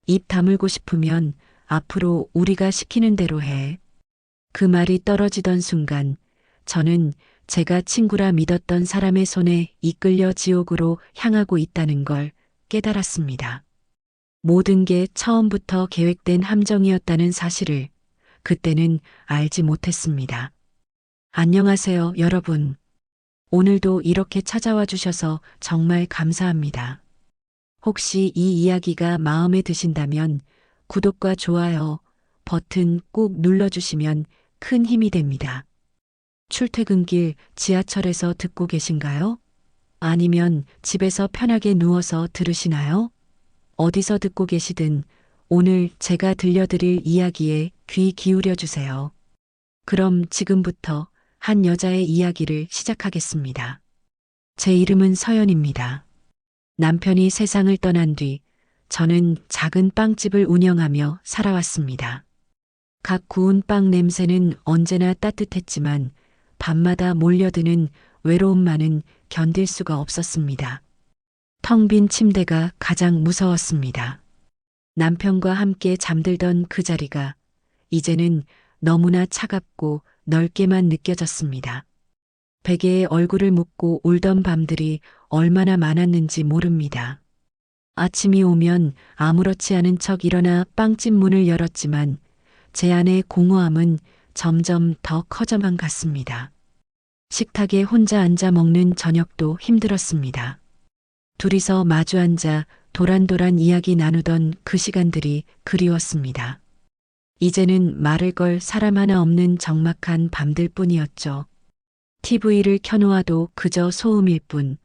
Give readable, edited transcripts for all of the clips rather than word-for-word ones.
입 다물고 싶으면 앞으로 우리가 시키는 대로 해. 그 말이 떨어지던 순간 저는 제가 친구라 믿었던 사람의 손에 이끌려 지옥으로 향하고 있다는 걸 깨달았습니다. 모든 게 처음부터 계획된 함정이었다는 사실을 그때는 알지 못했습니다. 안녕하세요, 여러분. 오늘도 이렇게 찾아와 주셔서 정말 감사합니다. 혹시 이 이야기가 마음에 드신다면 구독과 좋아요 버튼 꾹 눌러주시면 큰 힘이 됩니다. 출퇴근길 지하철에서 듣고 계신가요? 아니면 집에서 편하게 누워서 들으시나요? 어디서 듣고 계시든 오늘 제가 들려드릴 이야기에 귀 기울여 주세요. 그럼 지금부터 한 여자의 이야기를 시작하겠습니다. 제 이름은 서연입니다. 남편이 세상을 떠난 뒤 저는 작은 빵집을 운영하며 살아왔습니다. 각 구운 빵 냄새는 언제나 따뜻했지만 밤마다 몰려드는 외로움만은 견딜 수가 없었습니다. 텅 빈 침대가 가장 무서웠습니다. 남편과 함께 잠들던 그 자리가 이제는 너무나 차갑고 넓게만 느껴졌습니다. 베개에 얼굴을 묻고 울던 밤들이 얼마나 많았는지 모릅니다. 아침이 오면 아무렇지 않은 척 일어나 빵집 문을 열었지만 제 안의 공허함은 점점 더 커져만 갔습니다. 식탁에 혼자 앉아 먹는 저녁도 힘들었습니다. 둘이서 마주 앉아 도란도란 이야기 나누던 그 시간들이 그리웠습니다. 이제는 말을 걸 사람 하나 없는 적막한 밤들 뿐이었죠. TV를 켜놓아도 그저 소음일 뿐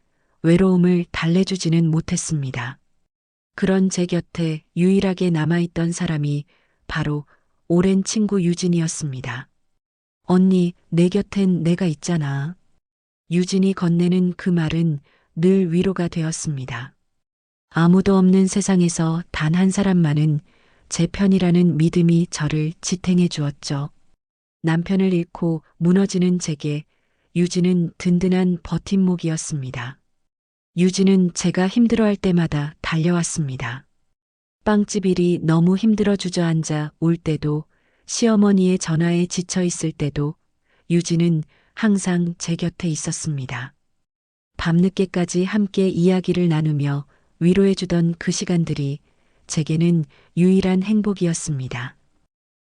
외로움을 달래주지는 못했습니다. 그런 제 곁에 유일하게 남아있던 사람이 바로 오랜 친구 유진이었습니다. 언니, 내 곁엔 내가 있잖아. 유진이 건네는 그 말은 늘 위로가 되었습니다. 아무도 없는 세상에서 단 한 사람만은 제 편이라는 믿음이 저를 지탱해 주었죠. 남편을 잃고 무너지는 제게 유진은 든든한 버팀목이었습니다. 유진은 제가 힘들어할 때마다 달려왔습니다. 빵집 일이 너무 힘들어 주저앉아 울 때도 시어머니의 전화에 지쳐 있을 때도 유진은 항상 제 곁에 있었습니다. 밤늦게까지 함께 이야기를 나누며 위로해주던 그 시간들이 제게는 유일한 행복이었습니다.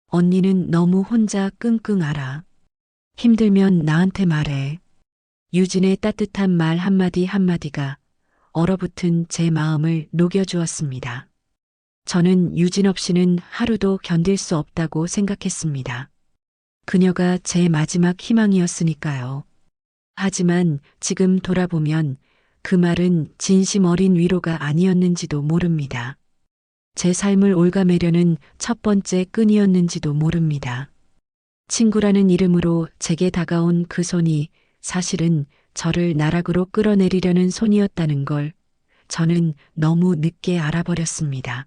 언니는 너무 혼자 끙끙 앓아. 힘들면 나한테 말해. 유진의 따뜻한 말 한마디 한마디가 얼어붙은 제 마음을 녹여주었습니다. 저는 유진 없이는 하루도 견딜 수 없다고 생각했습니다. 그녀가 제 마지막 희망이었으니까요. 하지만 지금 돌아보면 그 말은 진심 어린 위로가 아니었는지도 모릅니다. 제 삶을 옭아매려는 첫 번째 끈이었는지도 모릅니다. 친구라는 이름으로 제게 다가온 그 손이 사실은 저를 나락으로 끌어내리려는 손이었다는 걸 저는 너무 늦게 알아버렸습니다.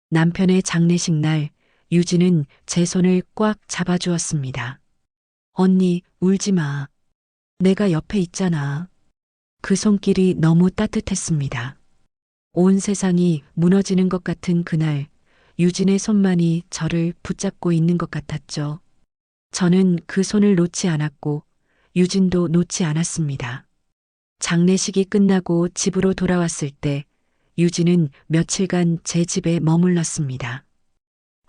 남편의 장례식 날 유진은 제 손을 꽉 잡아주었습니다. 언니, 울지 마. 내가 옆에 있잖아. 그 손길이 너무 따뜻했습니다. 온 세상이 무너지는 것 같은 그날 유진의 손만이 저를 붙잡고 있는 것 같았죠. 저는 그 손을 놓지 않았고 유진도 놓지 않았습니다. 장례식이 끝나고 집으로 돌아왔을 때 유진은 며칠간 제 집에 머물렀습니다.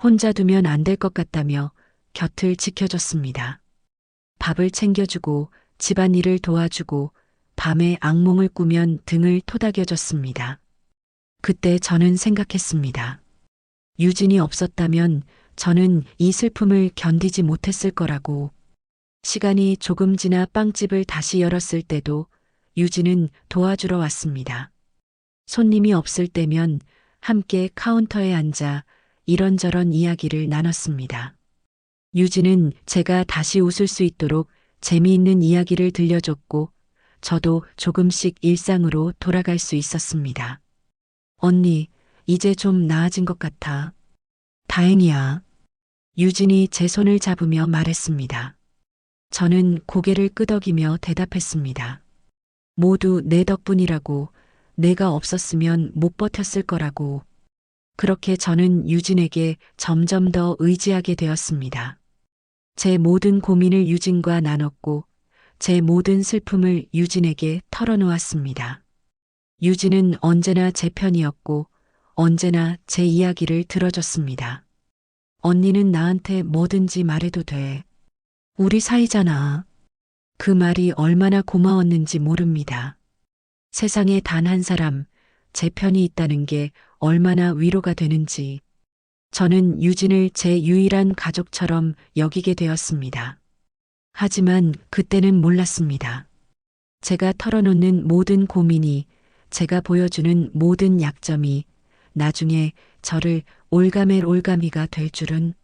혼자 두면 안 될 것 같다며 곁을 지켜줬습니다. 밥을 챙겨주고 집안일을 도와주고 밤에 악몽을 꾸면 등을 토닥여줬습니다. 그때 저는 생각했습니다. 유진이 없었다면 저는 이 슬픔을 견디지 못했을 거라고. 시간이 조금 지나 빵집을 다시 열었을 때도 유진은 도와주러 왔습니다. 손님이 없을 때면 함께 카운터에 앉아 이런저런 이야기를 나눴습니다. 유진은 제가 다시 웃을 수 있도록 재미있는 이야기를 들려줬고 저도 조금씩 일상으로 돌아갈 수 있었습니다. 언니, 이제 좀 나아진 것 같아. 다행이야. 유진이 제 손을 잡으며 말했습니다. 저는 고개를 끄덕이며 대답했습니다. 모두 내 덕분이라고, 내가 없었으면 못 버텼을 거라고. 그렇게 저는 유진에게 점점 더 의지하게 되었습니다. 제 모든 고민을 유진과 나눴고 제 모든 슬픔을 유진에게 털어놓았습니다. 유진은 언제나 제 편이었고 언제나 제 이야기를 들어줬습니다. 언니는 나한테 뭐든지 말해도 돼. 우리 사이잖아. 그 말이 얼마나 고마웠는지 모릅니다. 세상에 단 한 사람, 제 편이 있다는 게 얼마나 위로가 되는지 저는 유진을 제 유일한 가족처럼 여기게 되었습니다. 하지만 그때는 몰랐습니다. 제가 털어놓는 모든 고민이, 제가 보여주는 모든 약점이 나중에 저를 올가멜 올가미가 될 줄은,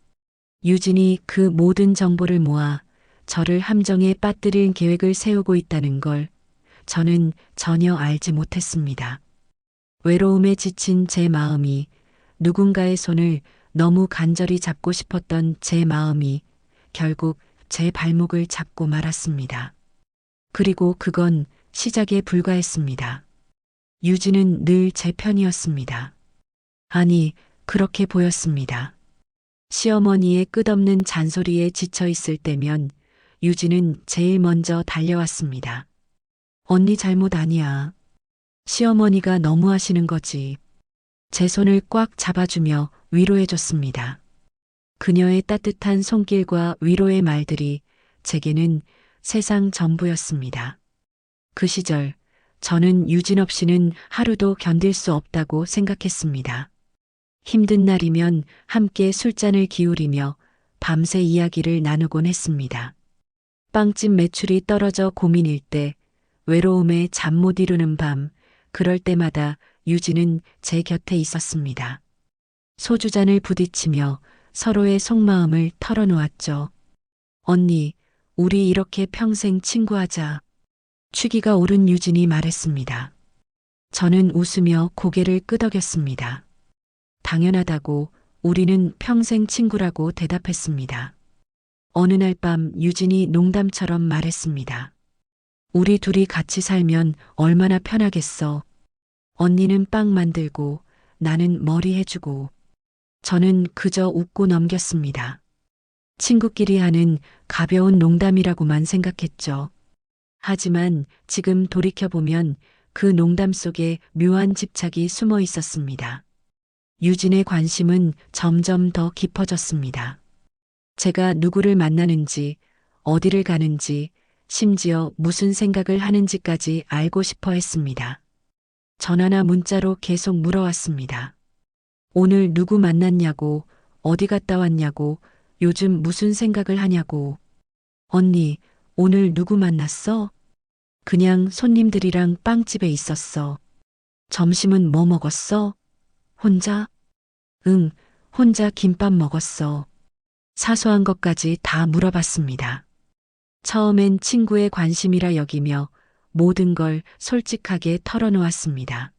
유진이 그 모든 정보를 모아 저를 함정에 빠뜨릴 계획을 세우고 있다는 걸 저는 전혀 알지 못했습니다. 외로움에 지친 제 마음이, 누군가의 손을 너무 간절히 잡고 싶었던 제 마음이 결국 제 발목을 잡고 말았습니다. 그리고 그건 시작에 불과했습니다. 유진은 늘 제 편이었습니다. 아니, 그렇게 보였습니다. 시어머니의 끝없는 잔소리에 지쳐 있을 때면 유진은 제일 먼저 달려왔습니다. 언니 잘못 아니야. 시어머니가 너무 하시는 거지. 제 손을 꽉 잡아주며 위로해줬습니다. 그녀의 따뜻한 손길과 위로의 말들이 제게는 세상 전부였습니다. 그 시절 저는 유진 없이는 하루도 견딜 수 없다고 생각했습니다. 힘든 날이면 함께 술잔을 기울이며 밤새 이야기를 나누곤 했습니다. 빵집 매출이 떨어져 고민일 때, 외로움에 잠 못 이루는 밤, 그럴 때마다 유진은 제 곁에 있었습니다. 소주잔을 부딪히며 서로의 속마음을 털어놓았죠. 언니, 우리 이렇게 평생 친구하자. 취기가 오른 유진이 말했습니다. 저는 웃으며 고개를 끄덕였습니다. 당연하다고, 우리는 평생 친구라고 대답했습니다. 어느 날 밤 유진이 농담처럼 말했습니다. 우리 둘이 같이 살면 얼마나 편하겠어. 언니는 빵 만들고 나는 머리 해주고. 저는 그저 웃고 넘겼습니다. 친구끼리 하는 가벼운 농담이라고만 생각했죠. 하지만 지금 돌이켜보면 그 농담 속에 묘한 집착이 숨어 있었습니다. 유진의 관심은 점점 더 깊어졌습니다. 제가 누구를 만나는지, 어디를 가는지, 심지어 무슨 생각을 하는지까지 알고 싶어 했습니다. 전화나 문자로 계속 물어왔습니다. 오늘 누구 만났냐고, 어디 갔다 왔냐고, 요즘 무슨 생각을 하냐고. 언니, 오늘 누구 만났어? 그냥 손님들이랑 빵집에 있었어. 점심은 뭐 먹었어? 혼자? 응, 혼자 김밥 먹었어. 사소한 것까지 다 물어봤습니다. 처음엔 친구의 관심이라 여기며 모든 걸 솔직하게 털어놓았습니다.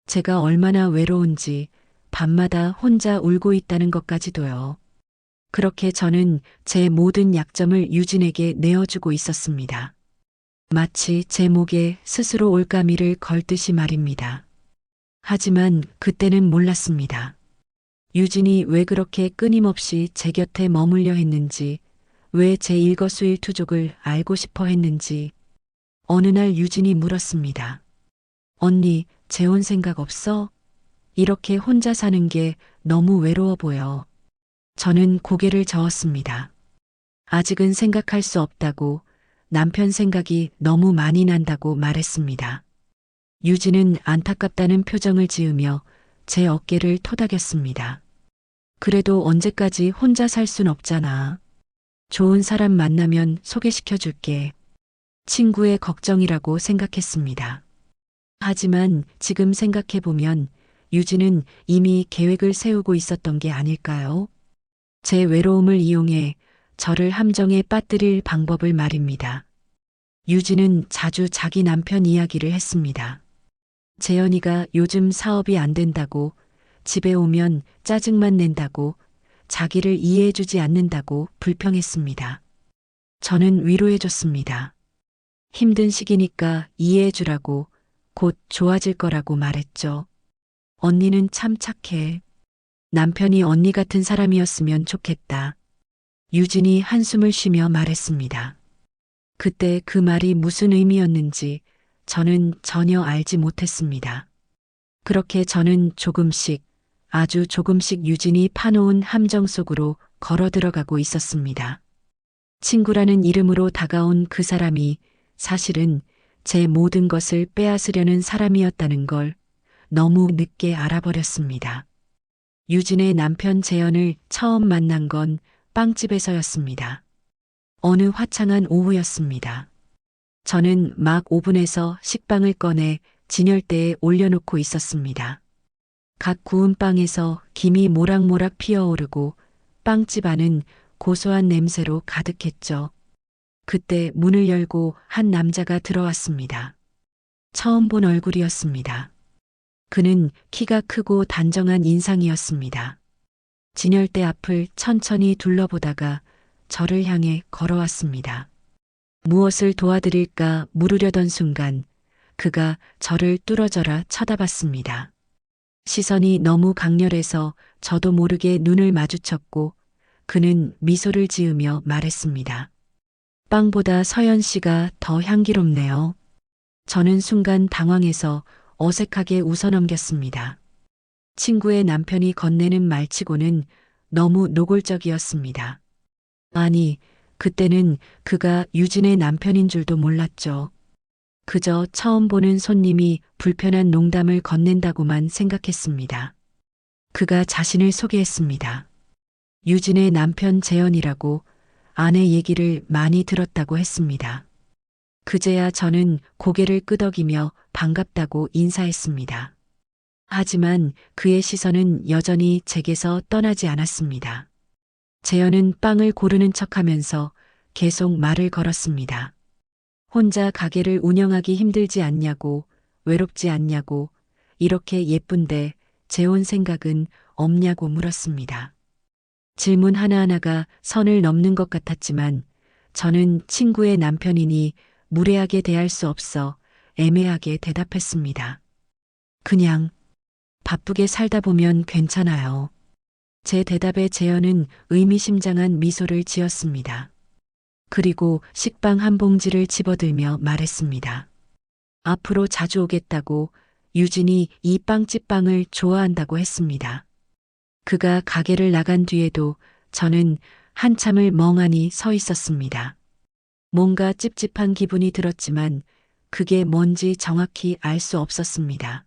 제가 얼마나 외로운지, 밤마다 혼자 울고 있다는 것까지도요. 그렇게 저는 제 모든 약점을 유진에게 내어주고 있었습니다. 마치 제 목에 스스로 올가미를 걸듯이 말입니다. 하지만 그때는 몰랐습니다. 유진이 왜 그렇게 끊임없이 제 곁에 머물려 했는지, 왜 제 일거수일투족을 알고 싶어 했는지. 어느 날 유진이 물었습니다. 언니, 재혼 생각 없어? 이렇게 혼자 사는 게 너무 외로워 보여. 저는 고개를 저었습니다. 아직은 생각할 수 없다고, 남편 생각이 너무 많이 난다고 말했습니다. 유진은 안타깝다는 표정을 지으며 제 어깨를 토닥였습니다. 그래도 언제까지 혼자 살 순 없잖아. 좋은 사람 만나면 소개시켜 줄게. 친구의 걱정이라고 생각했습니다. 하지만 지금 생각해보면 유진은 이미 계획을 세우고 있었던 게 아닐까요? 제 외로움을 이용해 저를 함정에 빠뜨릴 방법을 말입니다. 유진은 자주 자기 남편 이야기를 했습니다. 재현이가 요즘 사업이 안 된다고, 집에 오면 짜증만 낸다고, 자기를 이해해주지 않는다고 불평했습니다. 저는 위로해줬습니다. 힘든 시기니까 이해해주라고, 곧 좋아질 거라고 말했죠. 언니는 참 착해. 남편이 언니 같은 사람이었으면 좋겠다. 유진이 한숨을 쉬며 말했습니다. 그때 그 말이 무슨 의미였는지 저는 전혀 알지 못했습니다. 그렇게 저는 조금씩, 아주 조금씩 유진이 파놓은 함정 속으로 걸어 들어가고 있었습니다. 친구라는 이름으로 다가온 그 사람이 사실은 제 모든 것을 빼앗으려는 사람이었다는 걸 너무 늦게 알아버렸습니다. 유진의 남편 재현을 처음 만난 건 빵집에서였습니다. 어느 화창한 오후였습니다. 저는 막 오븐에서 식빵을 꺼내 진열대에 올려놓고 있었습니다. 각 구운 빵에서 김이 모락모락 피어오르고 빵집 안은 고소한 냄새로 가득했죠. 그때 문을 열고 한 남자가 들어왔습니다. 처음 본 얼굴이었습니다. 그는 키가 크고 단정한 인상이었습니다. 진열대 앞을 천천히 둘러보다가 저를 향해 걸어왔습니다. 무엇을 도와드릴까 물으려던 순간 그가 저를 뚫어져라 쳐다봤습니다. 시선이 너무 강렬해서 저도 모르게 눈을 마주쳤고 그는 미소를 지으며 말했습니다. 빵보다 서연 씨가 더 향기롭네요. 저는 순간 당황해서 어색하게 웃어넘겼습니다. 친구의 남편이 건네는 말치고는 너무 노골적이었습니다. 아니, 그때는 그가 유진의 남편인 줄도 몰랐죠. 그저 처음 보는 손님이 불편한 농담을 건넨다고만 생각했습니다. 그가 자신을 소개했습니다. 유진의 남편 재현이라고 아내 얘기를 많이 들었다고 했습니다. 그제야 저는 고개를 끄덕이며 반갑다고 인사했습니다. 하지만 그의 시선은 여전히 제게서 떠나지 않았습니다. 재현은 빵을 고르는 척하면서 계속 말을 걸었습니다. 혼자 가게를 운영하기 힘들지 않냐고, 외롭지 않냐고, 이렇게 예쁜데 재혼 생각은 없냐고 물었습니다. 질문 하나하나가 선을 넘는 것 같았지만 저는 친구의 남편이니 무례하게 대할 수 없어 애매하게 대답했습니다. 그냥 바쁘게 살다 보면 괜찮아요. 제 대답에 재현은 의미심장한 미소를 지었습니다. 그리고 식빵 한 봉지를 집어들며 말했습니다. 앞으로 자주 오겠다고 유진이 이 빵집 빵을 좋아한다고 했습니다. 그가 가게를 나간 뒤에도 저는 한참을 멍하니 서 있었습니다. 뭔가 찝찝한 기분이 들었지만 그게 뭔지 정확히 알 수 없었습니다.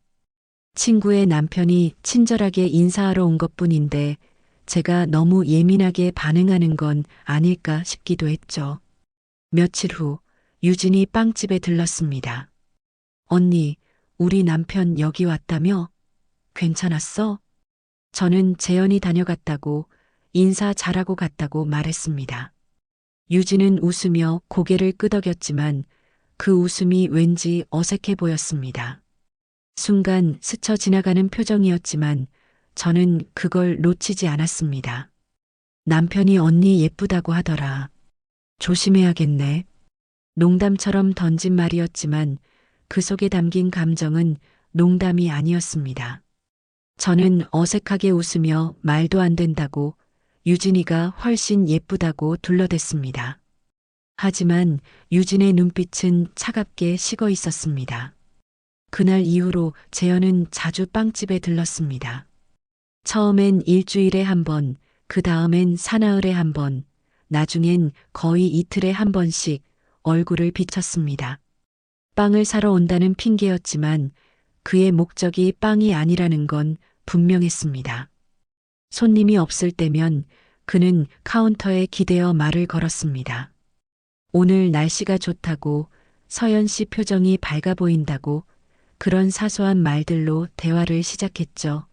친구의 남편이 친절하게 인사하러 온 것뿐인데 제가 너무 예민하게 반응하는 건 아닐까 싶기도 했죠. 며칠 후 유진이 빵집에 들렀습니다. 언니, 우리 남편 여기 왔다며? 괜찮았어? 저는 재현이 다녀갔다고 인사 잘하고 갔다고 말했습니다. 유진은 웃으며 고개를 끄덕였지만 그 웃음이 왠지 어색해 보였습니다. 순간 스쳐 지나가는 표정이었지만 저는 그걸 놓치지 않았습니다. 남편이 언니 예쁘다고 하더라. 조심해야겠네. 농담처럼 던진 말이었지만 그 속에 담긴 감정은 농담이 아니었습니다. 저는 어색하게 웃으며 말도 안 된다고 유진이가 훨씬 예쁘다고 둘러댔습니다. 하지만 유진의 눈빛은 차갑게 식어 있었습니다. 그날 이후로 재현은 자주 빵집에 들렀습니다. 처음엔 일주일에 한 번, 그 다음엔 사나흘에 한 번, 나중엔 거의 이틀에 한 번씩 얼굴을 비쳤습니다. 빵을 사러 온다는 핑계였지만 그의 목적이 빵이 아니라는 건 분명했습니다. 손님이 없을 때면 그는 카운터에 기대어 말을 걸었습니다. 오늘 날씨가 좋다고, 서연 씨 표정이 밝아 보인다고, 그런 사소한 말들로 대화를 시작했죠.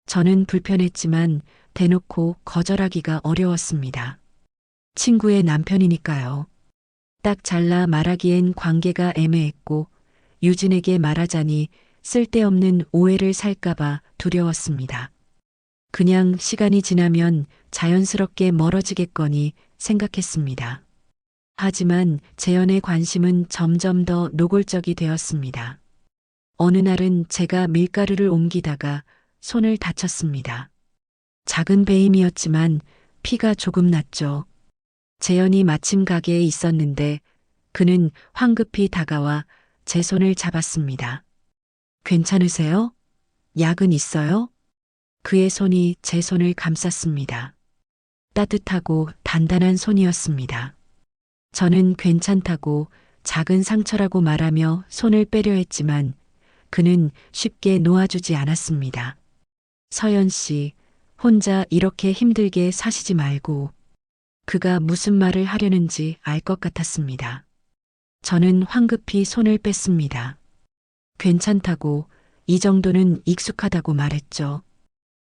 저는 불편했지만 대놓고 거절하기가 어려웠습니다. 친구의 남편이니까요. 딱 잘라 말하기엔 관계가 애매했고 유진에게 말하자니 쓸데없는 오해를 살까봐 두려웠습니다. 그냥 시간이 지나면 자연스럽게 멀어지겠거니 생각했습니다. 하지만 재현의 관심은 점점 더 노골적이 되었습니다. 어느 날은 제가 밀가루를 옮기다가 손을 다쳤습니다. 작은 배임이었지만 피가 조금 났죠. 재현이 마침 가게에 있었는데 그는 황급히 다가와 제 손을 잡았습니다. 괜찮으세요? 약은 있어요? 그의 손이 제 손을 감쌌습니다. 따뜻하고 단단한 손이었습니다. 저는 괜찮다고 작은 상처라고 말하며 손을 빼려 했지만 그는 쉽게 놓아주지 않았습니다. 서연 씨, 혼자 이렇게 힘들게 사시지 말고. 그가 무슨 말을 하려는지 알 것 같았습니다. 저는 황급히 손을 뺐습니다. 괜찮다고, 이 정도는 익숙하다고 말했죠.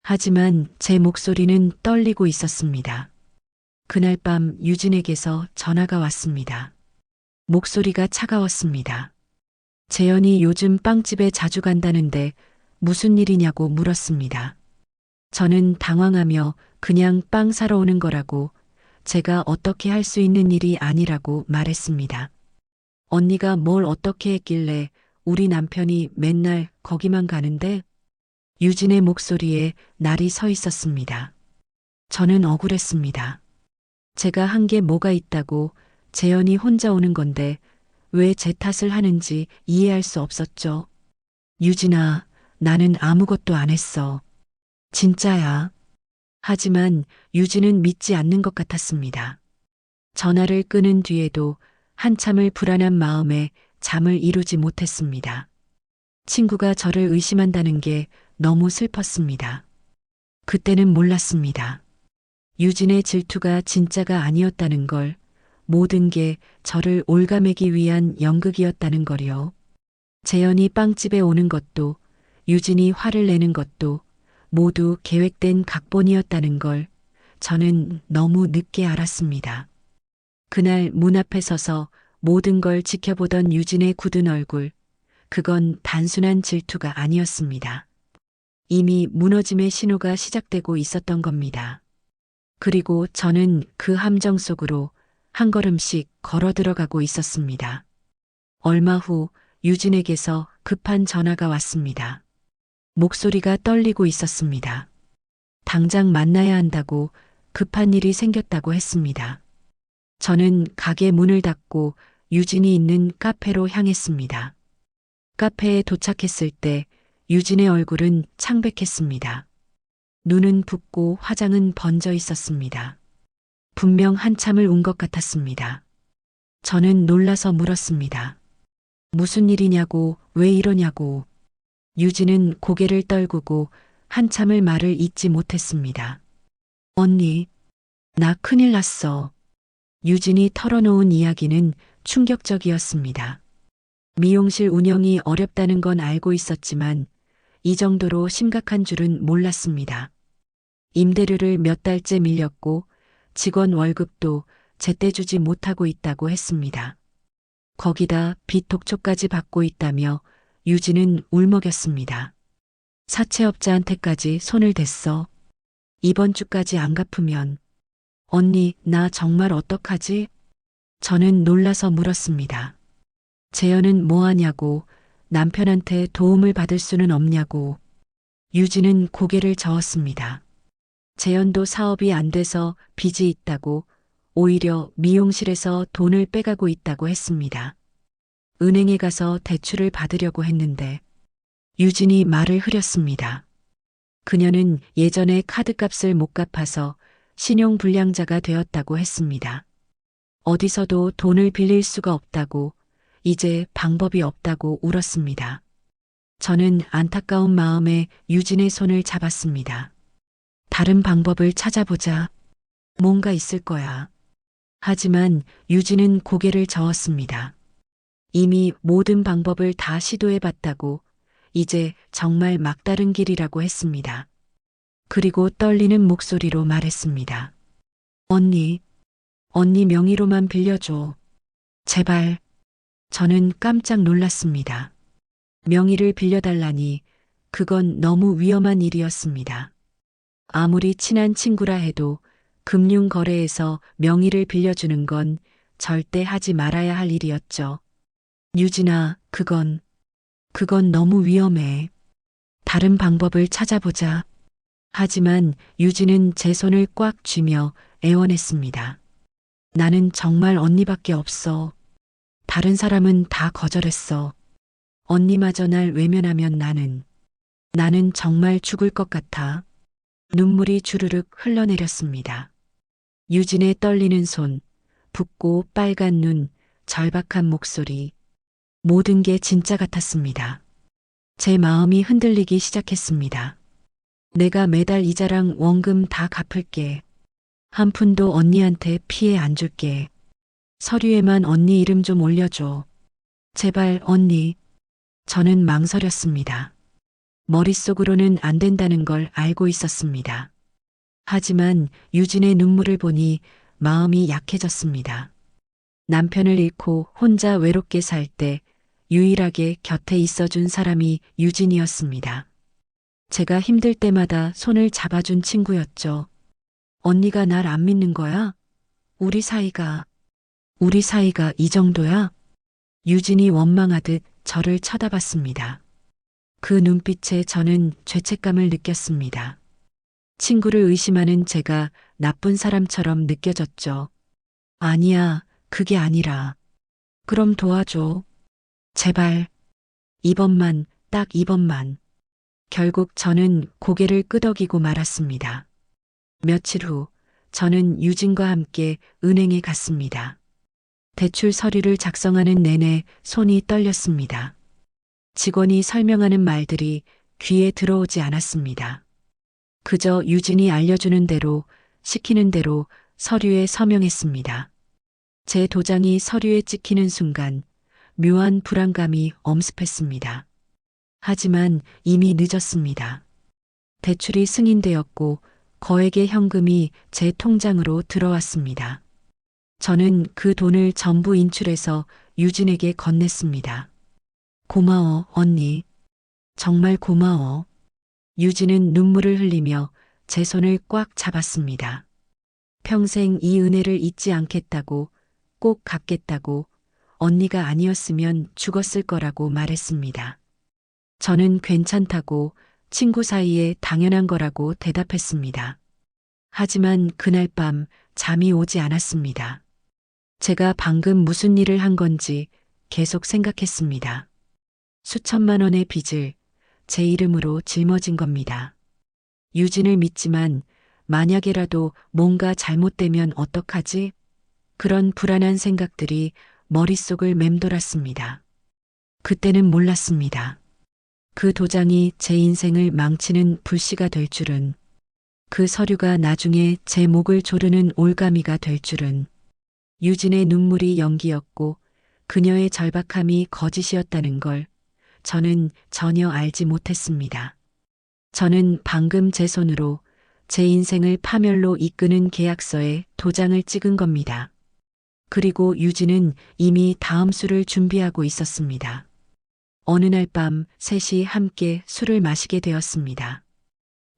하지만 제 목소리는 떨리고 있었습니다. 그날 밤 유진에게서 전화가 왔습니다. 목소리가 차가웠습니다. 재현이 요즘 빵집에 자주 간다는데 무슨 일이냐고 물었습니다. 저는 당황하며 그냥 빵 사러 오는 거라고, 제가 어떻게 할 수 있는 일이 아니라고 말했습니다. 언니가 뭘 어떻게 했길래 우리 남편이 맨날 거기만 가는데? 유진의 목소리에 날이 서 있었습니다. 저는 억울했습니다. 제가 한 게 뭐가 있다고 재현이 혼자 오는 건데 왜 제 탓을 하는지 이해할 수 없었죠. 유진아, 나는 아무것도 안 했어. 진짜야. 하지만 유진은 믿지 않는 것 같았습니다. 전화를 끊은 뒤에도 한참을 불안한 마음에 잠을 이루지 못했습니다. 친구가 저를 의심한다는 게 너무 슬펐습니다. 그때는 몰랐습니다. 유진의 질투가 진짜가 아니었다는 걸, 모든 게 저를 올가매기 위한 연극이었다는 걸요. 재현이 빵집에 오는 것도, 유진이 화를 내는 것도 모두 계획된 각본이었다는 걸 저는 너무 늦게 알았습니다. 그날 문 앞에 서서 모든 걸 지켜보던 유진의 굳은 얼굴, 그건 단순한 질투가 아니었습니다. 이미 무너짐의 신호가 시작되고 있었던 겁니다. 그리고 저는 그 함정 속으로 한 걸음씩 걸어 들어가고 있었습니다. 얼마 후 유진에게서 급한 전화가 왔습니다. 목소리가 떨리고 있었습니다. 당장 만나야 한다고, 급한 일이 생겼다고 했습니다. 저는 가게 문을 닫고 유진이 있는 카페로 향했습니다. 카페에 도착했을 때 유진의 얼굴은 창백했습니다. 눈은 붓고 화장은 번져 있었습니다. 분명 한참을 운 것 같았습니다. 저는 놀라서 물었습니다. 무슨 일이냐고, 왜 이러냐고. 유진은 고개를 떨구고 한참을 말을 잇지 못했습니다. 언니, 나 큰일 났어. 유진이 털어놓은 이야기는 충격적이었습니다. 미용실 운영이 어렵다는 건 알고 있었지만 이 정도로 심각한 줄은 몰랐습니다. 임대료를 몇 달째 밀렸고 직원 월급도 제때 주지 못하고 있다고 했습니다. 거기다 빚 독촉까지 받고 있다며 유진은 울먹였습니다. 사채업자한테까지 손을 댔어. 이번 주까지 안 갚으면. 언니, 나 정말 어떡하지? 저는 놀라서 물었습니다. 재현은 뭐 하냐고, 남편한테 도움을 받을 수는 없냐고. 유진은 고개를 저었습니다. 재현도 사업이 안 돼서 빚이 있다고, 오히려 미용실에서 돈을 빼가고 있다고 했습니다. 은행에 가서 대출을 받으려고 했는데 유진이 말을 흐렸습니다. 그녀는 예전에 카드값을 못 갚아서 신용불량자가 되었다고 했습니다. 어디서도 돈을 빌릴 수가 없다고, 이제 방법이 없다고 울었습니다. 저는 안타까운 마음에 유진의 손을 잡았습니다. 다른 방법을 찾아보자. 뭔가 있을 거야. 하지만 유진은 고개를 저었습니다. 이미 모든 방법을 다 시도해봤다고, 이제 정말 막다른 길이라고 했습니다. 그리고 떨리는 목소리로 말했습니다. 언니, 언니 명의로만 빌려줘. 제발. 저는 깜짝 놀랐습니다. 명의를 빌려달라니, 그건 너무 위험한 일이었습니다. 아무리 친한 친구라 해도 금융거래에서 명의를 빌려주는 건 절대 하지 말아야 할 일이었죠. 유진아, 그건 너무 위험해. 다른 방법을 찾아보자. 하지만 유진은 제 손을 꽉 쥐며 애원했습니다. 나는 정말 언니밖에 없어. 다른 사람은 다 거절했어. 언니마저 날 외면하면 나는 정말 죽을 것 같아. 눈물이 주르륵 흘러내렸습니다. 유진의 떨리는 손, 붓고 빨간 눈, 절박한 목소리. 모든 게 진짜 같았습니다. 제 마음이 흔들리기 시작했습니다. 내가 매달 이자랑 원금 다 갚을게. 한 푼도 언니한테 피해 안 줄게. 서류에만 언니 이름 좀 올려줘. 제발 언니. 저는 망설였습니다. 머릿속으로는 안 된다는 걸 알고 있었습니다. 하지만 유진의 눈물을 보니 마음이 약해졌습니다. 남편을 잃고 혼자 외롭게 살 때 유일하게 곁에 있어준 사람이 유진이었습니다. 제가 힘들 때마다 손을 잡아준 친구였죠. 언니가 날 안 믿는 거야? 우리 사이가 이 정도야? 유진이 원망하듯 저를 쳐다봤습니다. 그 눈빛에 저는 죄책감을 느꼈습니다. 친구를 의심하는 제가 나쁜 사람처럼 느껴졌죠. 아니야, 그게 아니라. 그럼 도와줘. 제발. 이번만, 딱 이번만. 결국 저는 고개를 끄덕이고 말았습니다. 며칠 후, 저는 유진과 함께 은행에 갔습니다. 대출 서류를 작성하는 내내 손이 떨렸습니다. 직원이 설명하는 말들이 귀에 들어오지 않았습니다. 그저 유진이 알려주는 대로, 시키는 대로 서류에 서명했습니다. 제 도장이 서류에 찍히는 순간 묘한 불안감이 엄습했습니다. 하지만 이미 늦었습니다. 대출이 승인되었고 거액의 현금이 제 통장으로 들어왔습니다. 저는 그 돈을 전부 인출해서 유진에게 건넸습니다. 고마워, 언니. 정말 고마워. 유진은 눈물을 흘리며 제 손을 꽉 잡았습니다. 평생 이 은혜를 잊지 않겠다고, 꼭 갚겠다고, 언니가 아니었으면 죽었을 거라고 말했습니다. 저는 괜찮다고, 친구 사이에 당연한 거라고 대답했습니다. 하지만 그날 밤 잠이 오지 않았습니다. 제가 방금 무슨 일을 한 건지 계속 생각했습니다. 수천만 원의 빚을 제 이름으로 짊어진 겁니다. 유진을 믿지만 만약에라도 뭔가 잘못되면 어떡하지? 그런 불안한 생각들이 머릿속을 맴돌았습니다. 그때는 몰랐습니다. 그 도장이 제 인생을 망치는 불씨가 될 줄은, 그 서류가 나중에 제 목을 조르는 올가미가 될 줄은, 유진의 눈물이 연기였고 그녀의 절박함이 거짓이었다는 걸 저는 전혀 알지 못했습니다. 저는 방금 제 손으로 제 인생을 파멸로 이끄는 계약서에 도장을 찍은 겁니다. 그리고 유진은 이미 다음 수를 준비하고 있었습니다. 어느 날 밤 셋이 함께 술을 마시게 되었습니다.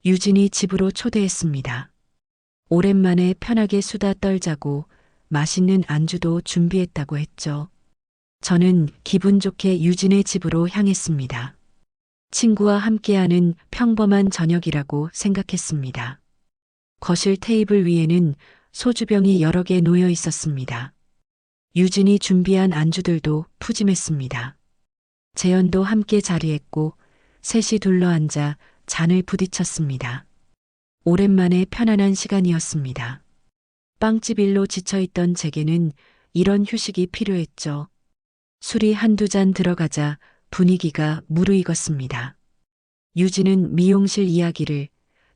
유진이 집으로 초대했습니다. 오랜만에 편하게 수다 떨자고 맛있는 안주도 준비했다고 했죠. 저는 기분 좋게 유진의 집으로 향했습니다. 친구와 함께하는 평범한 저녁이라고 생각했습니다. 거실 테이블 위에는 소주병이 여러 개 놓여 있었습니다. 유진이 준비한 안주들도 푸짐했습니다. 재현도 함께 자리했고 셋이 둘러앉아 잔을 부딪혔습니다. 오랜만에 편안한 시간이었습니다. 빵집 일로 지쳐있던 제게는 이런 휴식이 필요했죠. 술이 한두 잔 들어가자 분위기가 무르익었습니다. 유진은 미용실 이야기를,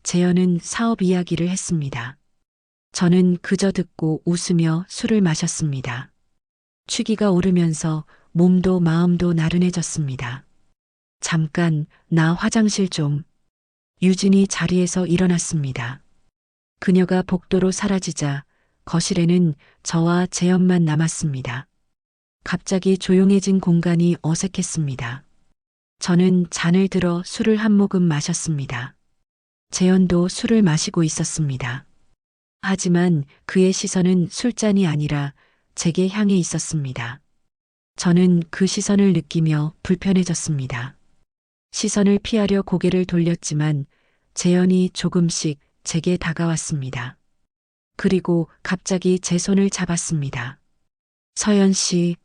재현은 사업 이야기를 했습니다. 저는 그저 듣고 웃으며 술을 마셨습니다. 취기가 오르면서 몸도 마음도 나른해졌습니다. 잠깐, 나 화장실 좀. 유진이 자리에서 일어났습니다. 그녀가 복도로 사라지자 거실에는 저와 재현만 남았습니다. 갑자기 조용해진 공간이 어색했습니다. 저는 잔을 들어 술을 한 모금 마셨습니다. 재현도 술을 마시고 있었습니다. 하지만 그의 시선은 술잔이 아니라 제게 향해 있었습니다. 저는 그 시선을 느끼며 불편해졌습니다. 시선을 피하려 고개를 돌렸지만 재현이 조금씩 제게 다가왔습니다. 그리고 갑자기 제 손을 잡았습니다. 서연 씨,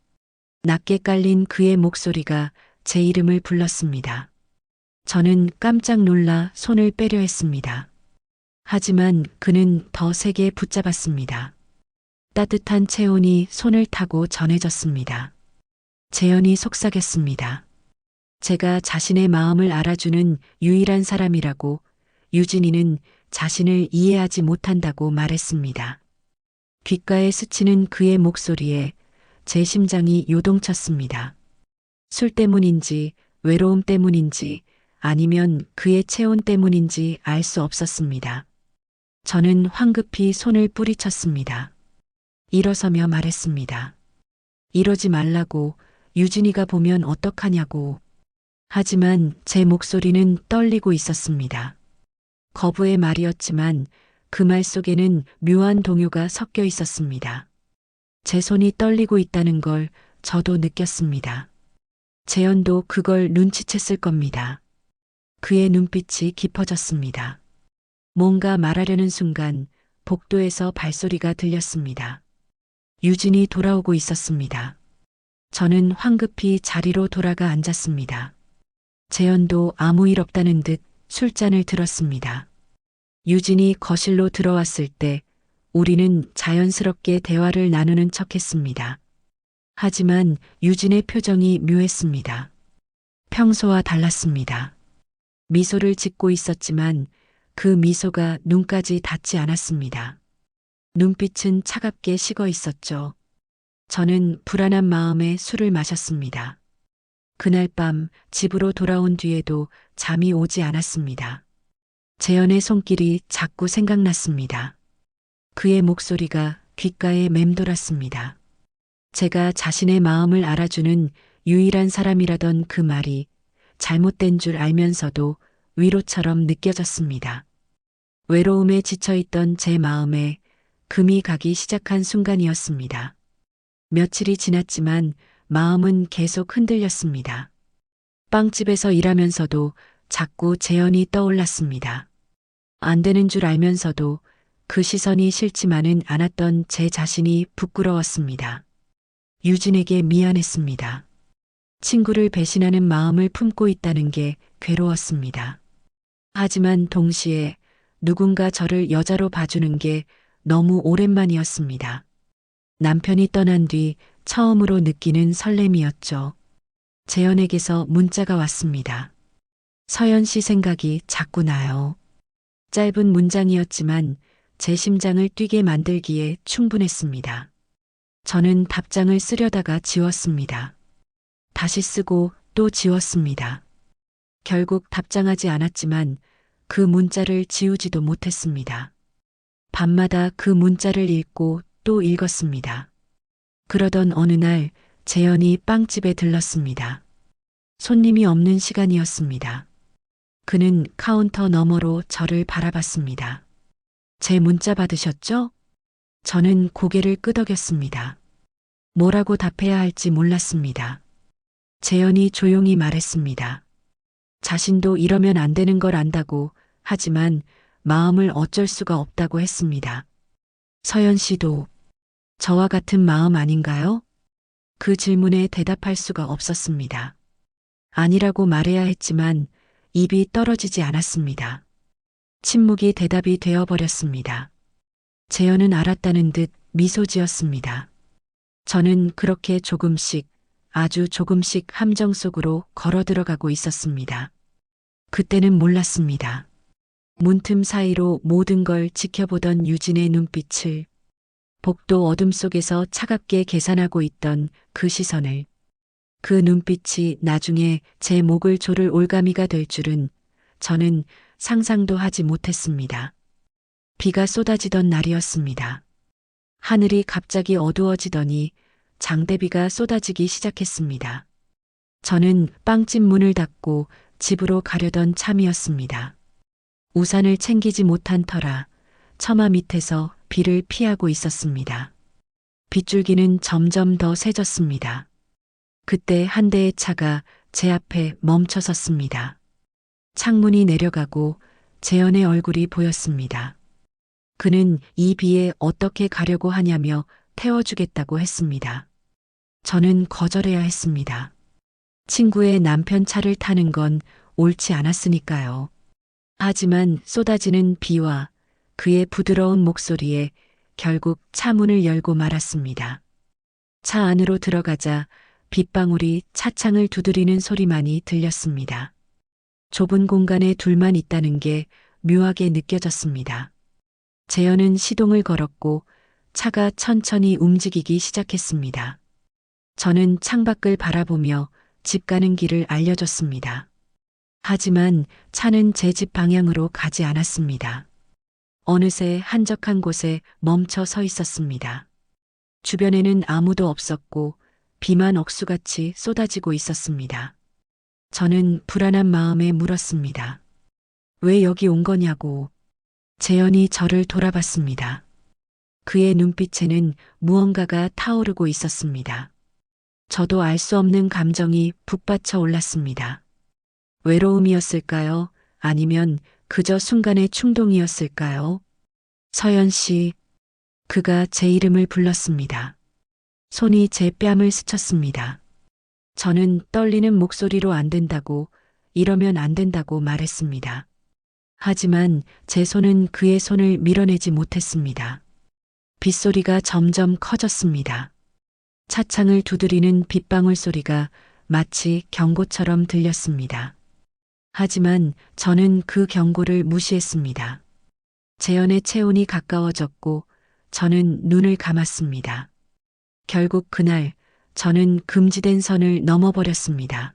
낮게 깔린 그의 목소리가 제 이름을 불렀습니다. 저는 깜짝 놀라 손을 빼려 했습니다. 하지만 그는 더 세게 붙잡았습니다. 따뜻한 체온이 손을 타고 전해졌습니다. 재현이 속삭였습니다. 제가 자신의 마음을 알아주는 유일한 사람이라고, 유진이는 자신을 이해하지 못한다고 말했습니다. 귓가에 스치는 그의 목소리에 제 심장이 요동쳤습니다. 술 때문인지, 외로움 때문인지, 아니면 그의 체온 때문인지 알 수 없었습니다. 저는 황급히 손을 뿌리쳤습니다. 일어서며 말했습니다. 이러지 말라고, 유진이가 보면 어떡하냐고. 하지만 제 목소리는 떨리고 있었습니다. 거부의 말이었지만 그 말 속에는 묘한 동요가 섞여 있었습니다. 제 손이 떨리고 있다는 걸 저도 느꼈습니다. 재현도 그걸 눈치챘을 겁니다. 그의 눈빛이 깊어졌습니다. 뭔가 말하려는 순간 복도에서 발소리가 들렸습니다. 유진이 돌아오고 있었습니다. 저는 황급히 자리로 돌아가 앉았습니다. 재현도 아무 일 없다는 듯 술잔을 들었습니다. 유진이 거실로 들어왔을 때 우리는 자연스럽게 대화를 나누는 척했습니다. 하지만 유진의 표정이 묘했습니다. 평소와 달랐습니다. 미소를 짓고 있었지만 그 미소가 눈까지 닿지 않았습니다. 눈빛은 차갑게 식어 있었죠. 저는 불안한 마음에 술을 마셨습니다. 그날 밤 집으로 돌아온 뒤에도 잠이 오지 않았습니다. 재현의 손길이 자꾸 생각났습니다. 그의 목소리가 귓가에 맴돌았습니다. 제가 자신의 마음을 알아주는 유일한 사람이라던 그 말이 잘못된 줄 알면서도 위로처럼 느껴졌습니다. 외로움에 지쳐있던 제 마음에 금이 가기 시작한 순간이었습니다. 며칠이 지났지만 마음은 계속 흔들렸습니다. 빵집에서 일하면서도 자꾸 재현이 떠올랐습니다. 안 되는 줄 알면서도 그 시선이 싫지만은 않았던 제 자신이 부끄러웠습니다. 유진에게 미안했습니다. 친구를 배신하는 마음을 품고 있다는 게 괴로웠습니다. 하지만 동시에 누군가 저를 여자로 봐주는 게 너무 오랜만이었습니다. 남편이 떠난 뒤 처음으로 느끼는 설렘이었죠. 재현에게서 문자가 왔습니다. 서연 씨 생각이 자꾸 나요. 짧은 문장이었지만 제 심장을 뛰게 만들기에 충분했습니다. 저는 답장을 쓰려다가 지웠습니다. 다시 쓰고 또 지웠습니다. 결국 답장하지 않았지만 그 문자를 지우지도 못했습니다. 밤마다 그 문자를 읽고 또 읽었습니다. 그러던 어느 날 재현이 빵집에 들렀습니다. 손님이 없는 시간이었습니다. 그는 카운터 너머로 저를 바라봤습니다. 제 문자 받으셨죠? 저는 고개를 끄덕였습니다. 뭐라고 답해야 할지 몰랐습니다. 재현이 조용히 말했습니다. 자신도 이러면 안 되는 걸 안다고, 하지만 마음을 어쩔 수가 없다고 했습니다. 서연 씨도 저와 같은 마음 아닌가요? 그 질문에 대답할 수가 없었습니다. 아니라고 말해야 했지만 입이 떨어지지 않았습니다. 침묵이 대답이 되어버렸습니다. 재현은 알았다는 듯 미소 지었습니다. 저는 그렇게 조금씩, 아주 조금씩 함정 속으로 걸어 들어가고 있었습니다. 그때는 몰랐습니다. 문틈 사이로 모든 걸 지켜보던 유진의 눈빛을, 복도 어둠 속에서 차갑게 계산하고 있던 그 시선을, 그 눈빛이 나중에 제 목을 조를 올가미가 될 줄은 저는 상상도 하지 못했습니다. 비가 쏟아지던 날이었습니다. 하늘이 갑자기 어두워지더니 장대비가 쏟아지기 시작했습니다. 저는 빵집 문을 닫고 집으로 가려던 참이었습니다. 우산을 챙기지 못한 터라 처마 밑에서 비를 피하고 있었습니다. 빗줄기는 점점 더 세졌습니다. 그때 한 대의 차가 제 앞에 멈춰 섰습니다. 창문이 내려가고 재현의 얼굴이 보였습니다. 그는 이 비에 어떻게 가려고 하냐며 태워주겠다고 했습니다. 저는 거절해야 했습니다. 친구의 남편 차를 타는 건 옳지 않았으니까요. 하지만 쏟아지는 비와 그의 부드러운 목소리에 결국 차 문을 열고 말았습니다. 차 안으로 들어가자 빗방울이 차창을 두드리는 소리만이 들렸습니다. 좁은 공간에 둘만 있다는 게 묘하게 느껴졌습니다. 재현은 시동을 걸었고 차가 천천히 움직이기 시작했습니다. 저는 창밖을 바라보며 집 가는 길을 알려줬습니다. 하지만 차는 제 집 방향으로 가지 않았습니다. 어느새 한적한 곳에 멈춰 서 있었습니다. 주변에는 아무도 없었고 비만 억수같이 쏟아지고 있었습니다. 저는 불안한 마음에 물었습니다. 왜 여기 온 거냐고. 재현이 저를 돌아봤습니다. 그의 눈빛에는 무언가가 타오르고 있었습니다. 저도 알 수 없는 감정이 북받쳐 올랐습니다. 외로움이었을까요? 아니면 그저 순간의 충동이었을까요? 서연 씨, 그가 제 이름을 불렀습니다. 손이 제 뺨을 스쳤습니다. 저는 떨리는 목소리로 안 된다고, 이러면 안 된다고 말했습니다. 하지만 제 손은 그의 손을 밀어내지 못했습니다. 빗소리가 점점 커졌습니다. 차창을 두드리는 빗방울 소리가 마치 경고처럼 들렸습니다. 하지만 저는 그 경고를 무시했습니다. 재현의 체온이 가까워졌고 저는 눈을 감았습니다. 결국 그날 저는 금지된 선을 넘어버렸습니다.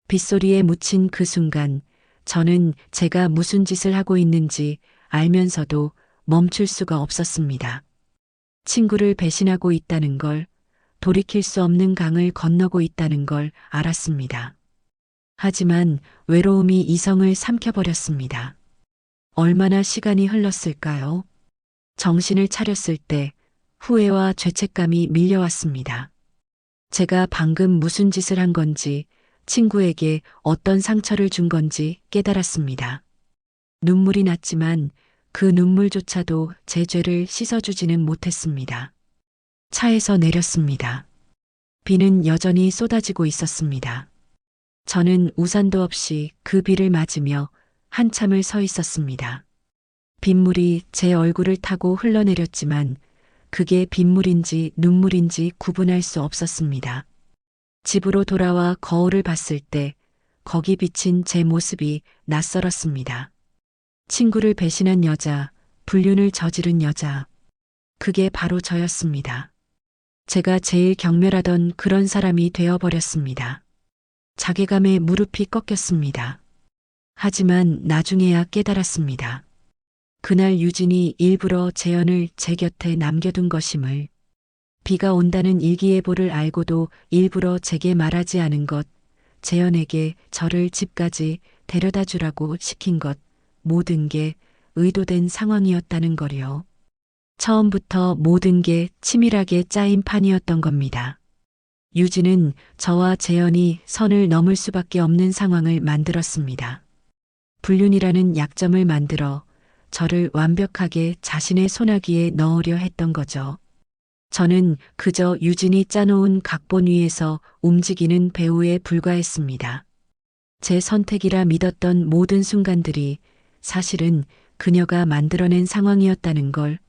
빗소리에 묻힌 그 순간 저는 제가 무슨 짓을 하고 있는지 알면서도 멈출 수가 없었습니다. 친구를 배신하고 있다는 걸, 돌이킬 수 없는 강을 건너고 있다는 걸 알았습니다. 하지만 외로움이 이성을 삼켜버렸습니다. 얼마나 시간이 흘렀을까요? 정신을 차렸을 때 후회와 죄책감이 밀려왔습니다. 제가 방금 무슨 짓을 한 건지, 친구에게 어떤 상처를 준 건지 깨달았습니다. 눈물이 났지만 그 눈물조차도 제 죄를 씻어주지는 못했습니다. 차에서 내렸습니다. 비는 여전히 쏟아지고 있었습니다. 저는 우산도 없이 그 비를 맞으며 한참을 서 있었습니다. 빗물이 제 얼굴을 타고 흘러내렸지만 그게 빗물인지 눈물인지 구분할 수 없었습니다. 집으로 돌아와 거울을 봤을 때 거기 비친 제 모습이 낯설었습니다. 친구를 배신한 여자, 불륜을 저지른 여자. 그게 바로 저였습니다. 제가 제일 경멸하던 그런 사람이 되어버렸습니다. 자괴감에 무릎이 꺾였습니다. 하지만 나중에야 깨달았습니다. 그날 유진이 일부러 재현을 제 곁에 남겨둔 것임을, 비가 온다는 일기예보를 알고도 일부러 제게 말하지 않은 것, 재현에게 저를 집까지 데려다 주라고 시킨 것, 모든 게 의도된 상황이었다는 거요. 처음부터 모든 게 치밀하게 짜인 판이었던 겁니다. 유진은 저와 재현이 선을 넘을 수밖에 없는 상황을 만들었습니다. 불륜이라는 약점을 만들어 저를 완벽하게 자신의 손아귀에 넣으려 했던 거죠. 저는 그저 유진이 짜놓은 각본 위에서 움직이는 배우에 불과했습니다. 제 선택이라 믿었던 모든 순간들이 사실은 그녀가 만들어낸 상황이었다는 걸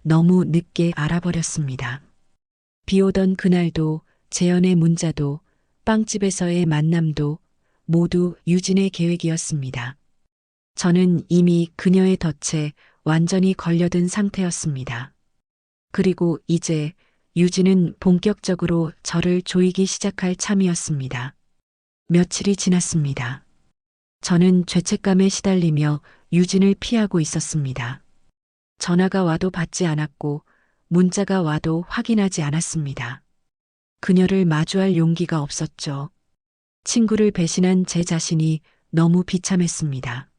너무 늦게 알아버렸습니다. 비 오던 그날도 재현의 문자도 빵집에서의 만남도 모두 유진의 계획이었습니다. 저는 이미 그녀의 덫에 완전히 걸려든 상태였습니다. 그리고 이제 유진은 본격적으로 저를 조이기 시작할 참이었습니다. 며칠이 지났습니다. 저는 죄책감에 시달리며 유진을 피하고 있었습니다. 전화가 와도 받지 않았고 문자가 와도 확인하지 않았습니다. 그녀를 마주할 용기가 없었죠. 친구를 배신한 제 자신이 너무 비참했습니다.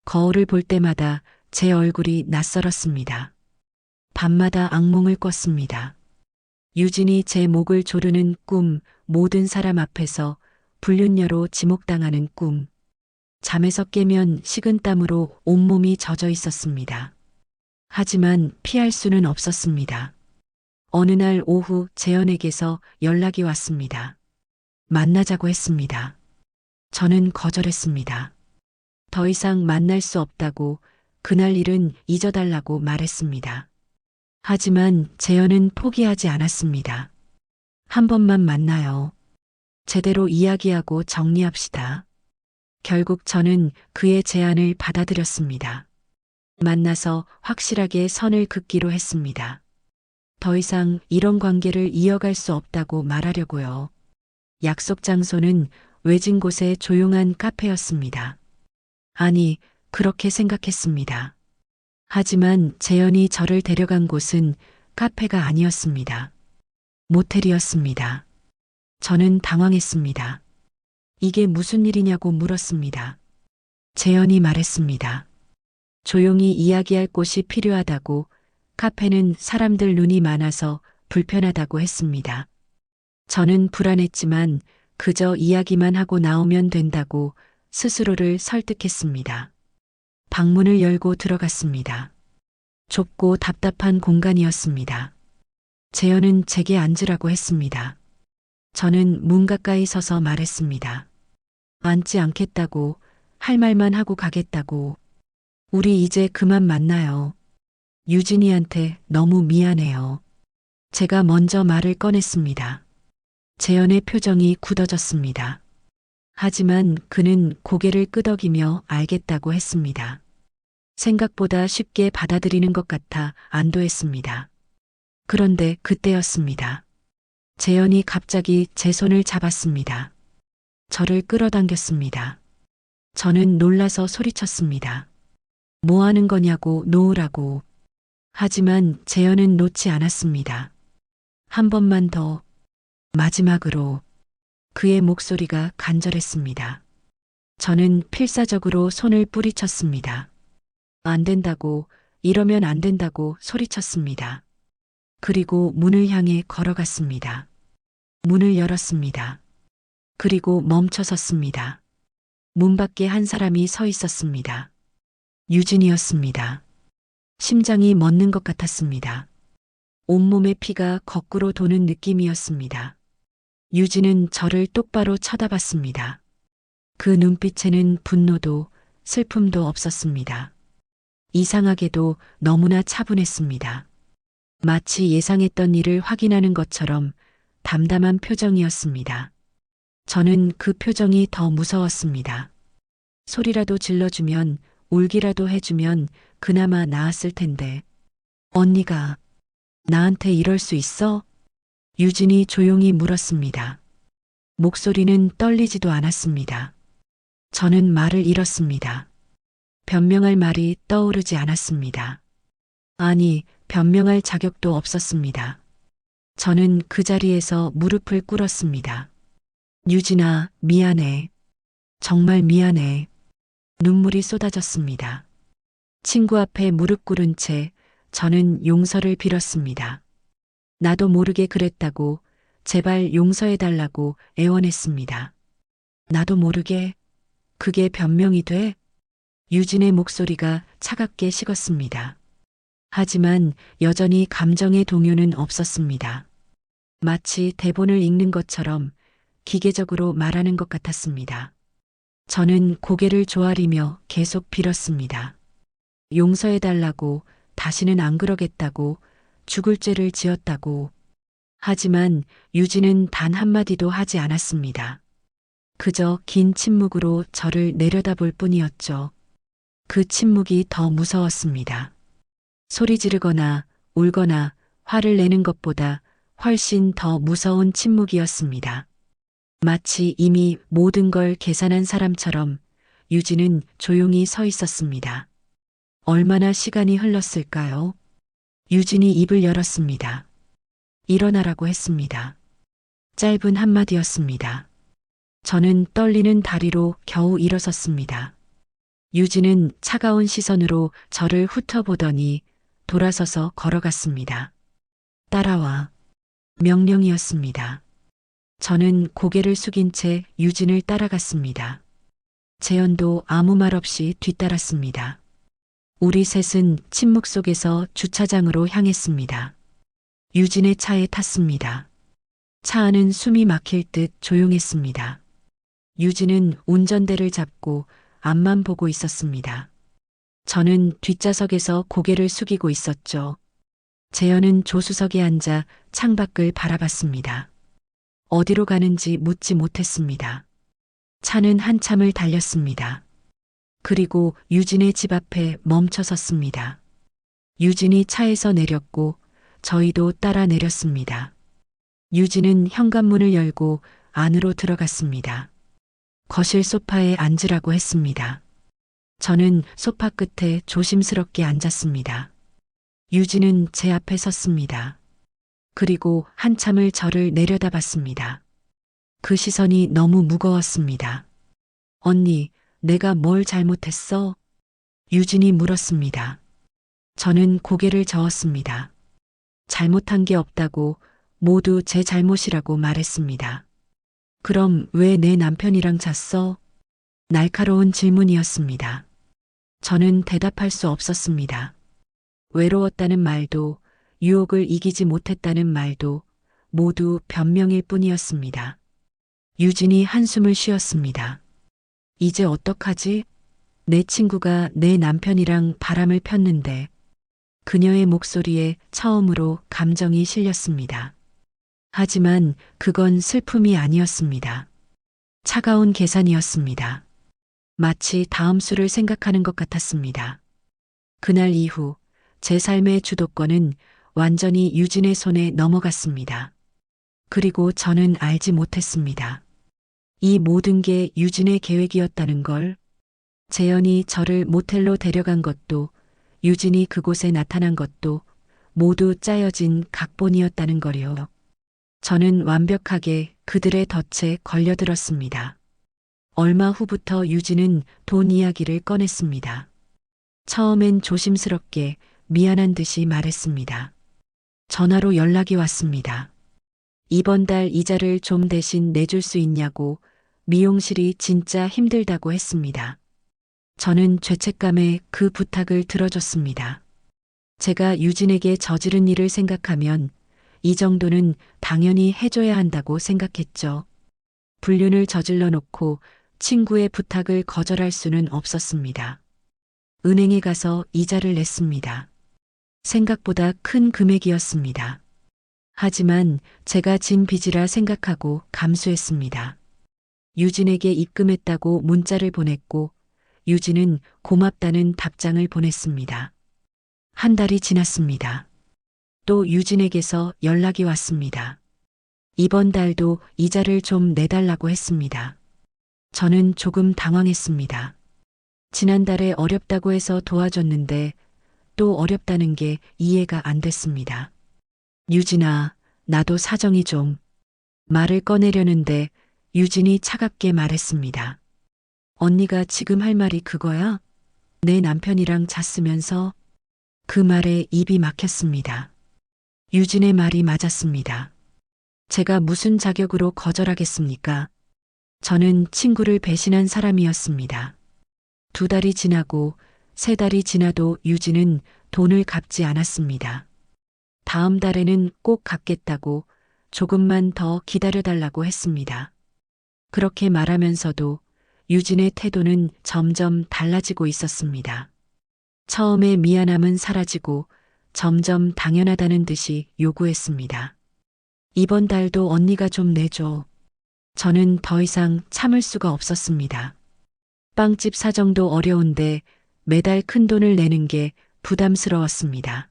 거울을 볼 때마다 제 얼굴이 낯설었습니다. 밤마다 악몽을 꿨습니다. 유진이 제 목을 조르는 꿈, 모든 사람 앞에서 불륜녀로 지목당하는 꿈. 잠에서 깨면 식은땀으로 온몸이 젖어 있었습니다. 하지만 피할 수는 없었습니다. 어느 날 오후 재현에게서 연락이 왔습니다. 만나자고 했습니다. 저는 거절했습니다. 더 이상 만날 수 없다고, 그날 일은 잊어달라고 말했습니다. 하지만 재현은 포기하지 않았습니다. 한 번만 만나요. 제대로 이야기하고 정리합시다. 결국 저는 그의 제안을 받아들였습니다. 만나서 확실하게 선을 긋기로 했습니다. 더 이상 이런 관계를 이어갈 수 없다고 말하려고요. 약속 장소는 외진 곳의 조용한 카페였습니다. 아니, 그렇게 생각했습니다. 하지만 재현이 저를 데려간 곳은 카페가 아니었습니다. 모텔이었습니다. 저는 당황했습니다. 이게 무슨 일이냐고 물었습니다. 재현이 말했습니다. 조용히 이야기할 곳이 필요하다고, 카페는 사람들 눈이 많아서 불편하다고 했습니다. 저는 불안했지만 그저 이야기만 하고 나오면 된다고 스스로를 설득했습니다. 방문을 열고 들어갔습니다. 좁고 답답한 공간이었습니다. 재현은 제게 앉으라고 했습니다. 저는 문 가까이 서서 말했습니다. 앉지 않겠다고, 할 말만 하고 가겠다고. 우리 이제 그만 만나요. 유진이한테 너무 미안해요. 제가 먼저 말을 꺼냈습니다. 재현의 표정이 굳어졌습니다. 하지만 그는 고개를 끄덕이며 알겠다고 했습니다. 생각보다 쉽게 받아들이는 것 같아 안도했습니다. 그런데 그때였습니다. 재현이 갑자기 제 손을 잡았습니다. 저를 끌어당겼습니다. 저는 놀라서 소리쳤습니다. 뭐 하는 거냐고, 놓으라고. 하지만 재현은 놓지 않았습니다. 한 번만 더, 마지막으로. 그의 목소리가 간절했습니다. 저는 필사적으로 손을 뿌리쳤습니다. 안 된다고, 이러면 안 된다고 소리쳤습니다. 그리고 문을 향해 걸어갔습니다. 문을 열었습니다. 그리고 멈춰섰습니다. 문 밖에 한 사람이 서 있었습니다. 유진이었습니다. 심장이 멎는 것 같았습니다. 온몸의 피가 거꾸로 도는 느낌이었습니다. 유진은 저를 똑바로 쳐다봤습니다. 그 눈빛에는 분노도 슬픔도 없었습니다. 이상하게도 너무나 차분했습니다. 마치 예상했던 일을 확인하는 것처럼 담담한 표정이었습니다. 저는 그 표정이 더 무서웠습니다. 소리라도 질러주면, 울기라도 해주면 그나마 나았을 텐데. 언니가 나한테 이럴 수 있어? 유진이 조용히 물었습니다. 목소리는 떨리지도 않았습니다. 저는 말을 잃었습니다. 변명할 말이 떠오르지 않았습니다. 아니, 변명할 자격도 없었습니다. 저는 그 자리에서 무릎을 꿇었습니다. 유진아, 미안해. 정말 미안해. 눈물이 쏟아졌습니다. 친구 앞에 무릎 꿇은 채 저는 용서를 빌었습니다. 나도 모르게 그랬다고, 제발 용서해달라고 애원했습니다. 나도 모르게? 그게 변명이 돼? 유진의 목소리가 차갑게 식었습니다. 하지만 여전히 감정의 동요는 없었습니다. 마치 대본을 읽는 것처럼 기계적으로 말하는 것 같았습니다. 저는 고개를 조아리며 계속 빌었습니다. 용서해달라고, 다시는 안 그러겠다고, 죽을 죄를 지었다고. 하지만 유진은 단 한마디도 하지 않았습니다. 그저 긴 침묵으로 저를 내려다볼 뿐이었죠. 그 침묵이 더 무서웠습니다. 소리 지르거나 울거나 화를 내는 것보다 훨씬 더 무서운 침묵이었습니다. 마치 이미 모든 걸 계산한 사람처럼 유진은 조용히 서 있었습니다. 얼마나 시간이 흘렀을까요? 유진이 입을 열었습니다. 일어나라고 했습니다. 짧은 한마디였습니다. 저는 떨리는 다리로 겨우 일어섰습니다. 유진은 차가운 시선으로 저를 훑어보더니 돌아서서 걸어갔습니다. 따라와. 명령이었습니다. 저는 고개를 숙인 채 유진을 따라갔습니다. 재현도 아무 말 없이 뒤따랐습니다. 우리 셋은 침묵 속에서 주차장으로 향했습니다. 유진의 차에 탔습니다. 차 안은 숨이 막힐 듯 조용했습니다. 유진은 운전대를 잡고 앞만 보고 있었습니다. 저는 뒷좌석에서 고개를 숙이고 있었죠. 재현은 조수석에 앉아 창밖을 바라봤습니다. 어디로 가는지 묻지 못했습니다. 차는 한참을 달렸습니다. 그리고 유진의 집 앞에 멈춰 섰습니다. 유진이 차에서 내렸고 저희도 따라 내렸습니다. 유진은 현관문을 열고 안으로 들어갔습니다. 거실 소파에 앉으라고 했습니다. 저는 소파 끝에 조심스럽게 앉았습니다. 유진은 제 앞에 섰습니다. 그리고 한참을 저를 내려다봤습니다. 그 시선이 너무 무거웠습니다. 언니, 내가 뭘 잘못했어? 유진이 물었습니다. 저는 고개를 저었습니다. 잘못한 게 없다고, 모두 제 잘못이라고 말했습니다. 그럼 왜 내 남편이랑 잤어? 날카로운 질문이었습니다. 저는 대답할 수 없었습니다. 외로웠다는 말도, 유혹을 이기지 못했다는 말도 모두 변명일 뿐이었습니다. 유진이 한숨을 쉬었습니다. 이제 어떡하지? 내 친구가 내 남편이랑 바람을 폈는데 그녀의 목소리에 처음으로 감정이 실렸습니다. 하지만 그건 슬픔이 아니었습니다. 차가운 계산이었습니다. 마치 다음 수를 생각하는 것 같았습니다. 그날 이후 제 삶의 주도권은 완전히 유진의 손에 넘어갔습니다. 그리고 저는 알지 못했습니다. 이 모든 게 유진의 계획이었다는 걸. 재현이 저를 모텔로 데려간 것도, 유진이 그곳에 나타난 것도 모두 짜여진 각본이었다는 거요. 저는 완벽하게 그들의 덫에 걸려들었습니다. 얼마 후부터 유진은 돈 이야기를 꺼냈습니다. 처음엔 조심스럽게 미안한 듯이 말했습니다. 전화로 연락이 왔습니다. 이번 달 이자를 좀 대신 내줄 수 있냐고, 미용실이 진짜 힘들다고 했습니다. 저는 죄책감에 그 부탁을 들어줬습니다. 제가 유진에게 저지른 일을 생각하면 이 정도는 당연히 해줘야 한다고 생각했죠. 불륜을 저질러 놓고 친구의 부탁을 거절할 수는 없었습니다. 은행에 가서 이자를 냈습니다. 생각보다 큰 금액이었습니다. 하지만 제가 진 빚이라 생각하고 감수했습니다. 유진에게 입금했다고 문자를 보냈고 유진은 고맙다는 답장을 보냈습니다. 한 달이 지났습니다. 또 유진에게서 연락이 왔습니다. 이번 달도 이자를 좀 내달라고 했습니다. 저는 조금 당황했습니다. 지난달에 어렵다고 해서 도와줬는데 또 어렵다는 게 이해가 안 됐습니다. 유진아, 나도 사정이 좀. 말을 꺼내려는데 유진이 차갑게 말했습니다. 언니가 지금 할 말이 그거야? 내 남편이랑 잤으면서. 그 말에 입이 막혔습니다. 유진의 말이 맞았습니다. 제가 무슨 자격으로 거절하겠습니까? 저는 친구를 배신한 사람이었습니다. 2달이 지나고 3달이 지나도 유진은 돈을 갚지 않았습니다. 다음 달에는 꼭 갚겠다고 조금만 더 기다려달라고 했습니다. 그렇게 말하면서도 유진의 태도는 점점 달라지고 있었습니다. 처음에 미안함은 사라지고 점점 당연하다는 듯이 요구했습니다. 이번 달도 언니가 좀 내줘. 저는 더 이상 참을 수가 없었습니다. 빵집 사정도 어려운데 매달 큰 돈을 내는 게 부담스러웠습니다.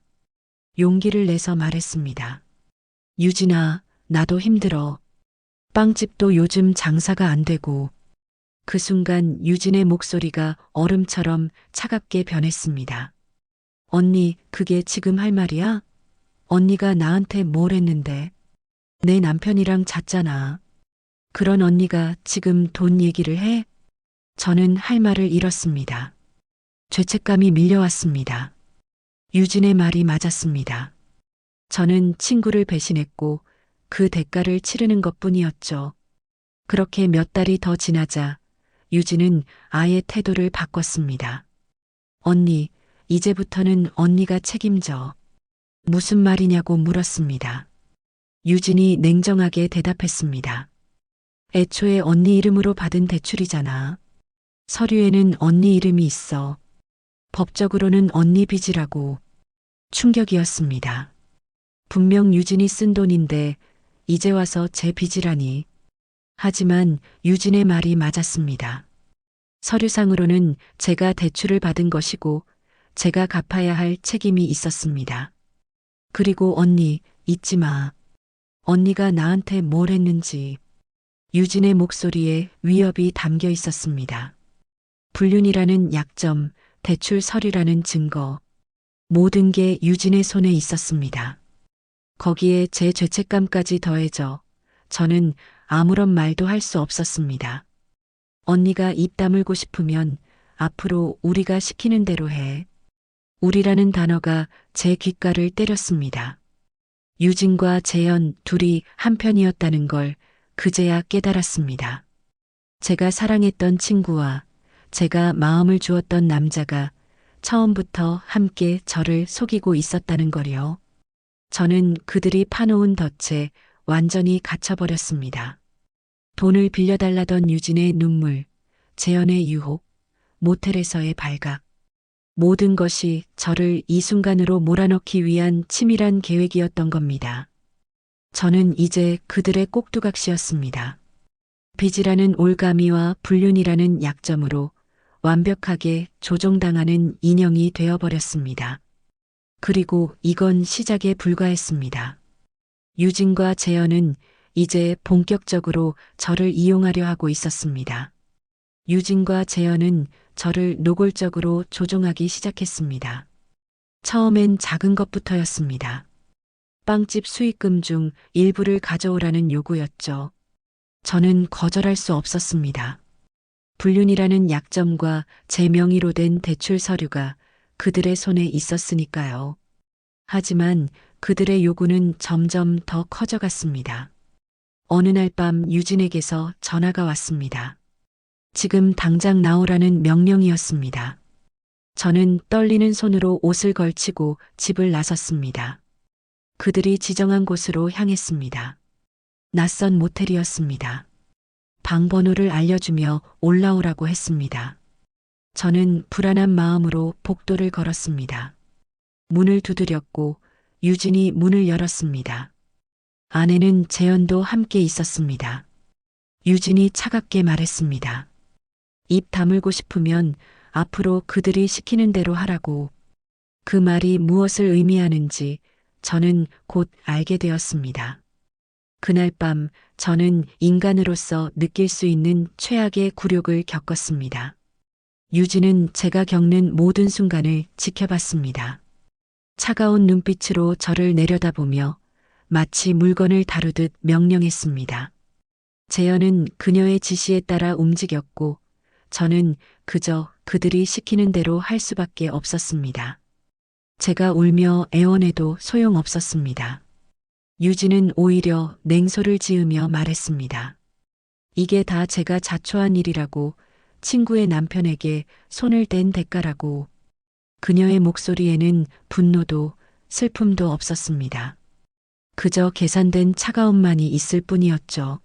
용기를 내서 말했습니다. 유진아, 나도 힘들어. 빵집도 요즘 장사가 안 되고. 그 순간 유진의 목소리가 얼음처럼 차갑게 변했습니다. 언니, 그게 지금 할 말이야? 언니가 나한테 뭘 했는데? 내 남편이랑 잤잖아. 그런 언니가 지금 돈 얘기를 해? 저는 할 말을 잃었습니다. 죄책감이 밀려왔습니다. 유진의 말이 맞았습니다. 저는 친구를 배신했고 그 대가를 치르는 것뿐이었죠. 그렇게 몇 달이 더 지나자 유진은 아예 태도를 바꿨습니다. 언니, 이제부터는 언니가 책임져. 무슨 말이냐고 물었습니다. 유진이 냉정하게 대답했습니다. 애초에 언니 이름으로 받은 대출이잖아. 서류에는 언니 이름이 있어. 법적으로는 언니 빚이라고. 충격이었습니다. 분명 유진이 쓴 돈인데 이제 와서 제 빚이라니. 하지만 유진의 말이 맞았습니다. 서류상으로는 제가 대출을 받은 것이고 제가 갚아야 할 책임이 있었습니다. 그리고 언니, 잊지 마. 언니가 나한테 뭘 했는지. 유진의 목소리에 위협이 담겨 있었습니다. 불륜이라는 약점, 대출 서류라는 증거. 모든 게 유진의 손에 있었습니다. 거기에 제 죄책감까지 더해져 저는 아무런 말도 할 수 없었습니다. 언니가 입 다물고 싶으면 앞으로 우리가 시키는 대로 해. 우리라는 단어가 제 귓가를 때렸습니다. 유진과 재현 둘이 한편이었다는 걸 그제야 깨달았습니다. 제가 사랑했던 친구와 제가 마음을 주었던 남자가 처음부터 함께 저를 속이고 있었다는 걸요. 저는 그들이 파놓은 덫에 완전히 갇혀버렸습니다. 돈을 빌려달라던 유진의 눈물, 재현의 유혹, 모텔에서의 발각. 모든 것이 저를 이 순간으로 몰아넣기 위한 치밀한 계획이었던 겁니다. 저는 이제 그들의 꼭두각시였습니다. 빚이라는 올가미와 불륜이라는 약점으로 완벽하게 조종당하는 인형이 되어버렸습니다. 그리고 이건 시작에 불과했습니다. 유진과 재현은 이제 본격적으로 저를 이용하려 하고 있었습니다. 유진과 재현은 저를 노골적으로 조종하기 시작했습니다. 처음엔 작은 것부터였습니다. 빵집 수익금 중 일부를 가져오라는 요구였죠. 저는 거절할 수 없었습니다. 불륜이라는 약점과 제 명의로 된 대출 서류가 그들의 손에 있었으니까요. 하지만 그들의 요구는 점점 더 커져갔습니다. 어느 날 밤 유진에게서 전화가 왔습니다. 지금 당장 나오라는 명령이었습니다. 저는 떨리는 손으로 옷을 걸치고 집을 나섰습니다. 그들이 지정한 곳으로 향했습니다. 낯선 모텔이었습니다. 방 번호를 알려주며 올라오라고 했습니다. 저는 불안한 마음으로 복도를 걸었습니다. 문을 두드렸고 유진이 문을 열었습니다. 안에는 재현도 함께 있었습니다. 유진이 차갑게 말했습니다. 입 다물고 싶으면 앞으로 그들이 시키는 대로 하라고. 그 말이 무엇을 의미하는지 저는 곧 알게 되었습니다. 그날 밤 저는 인간으로서 느낄 수 있는 최악의 굴욕을 겪었습니다. 유진은 제가 겪는 모든 순간을 지켜봤습니다. 차가운 눈빛으로 저를 내려다보며 마치 물건을 다루듯 명령했습니다. 재현은 그녀의 지시에 따라 움직였고 저는 그저 그들이 시키는 대로 할 수밖에 없었습니다. 제가 울며 애원해도 소용없었습니다. 유진은 오히려 냉소를 지으며 말했습니다. 이게 다 제가 자초한 일이라고, 친구의 남편에게 손을 댄 대가라고. 그녀의 목소리에는 분노도 슬픔도 없었습니다. 그저 계산된 차가움만이 있을 뿐이었죠.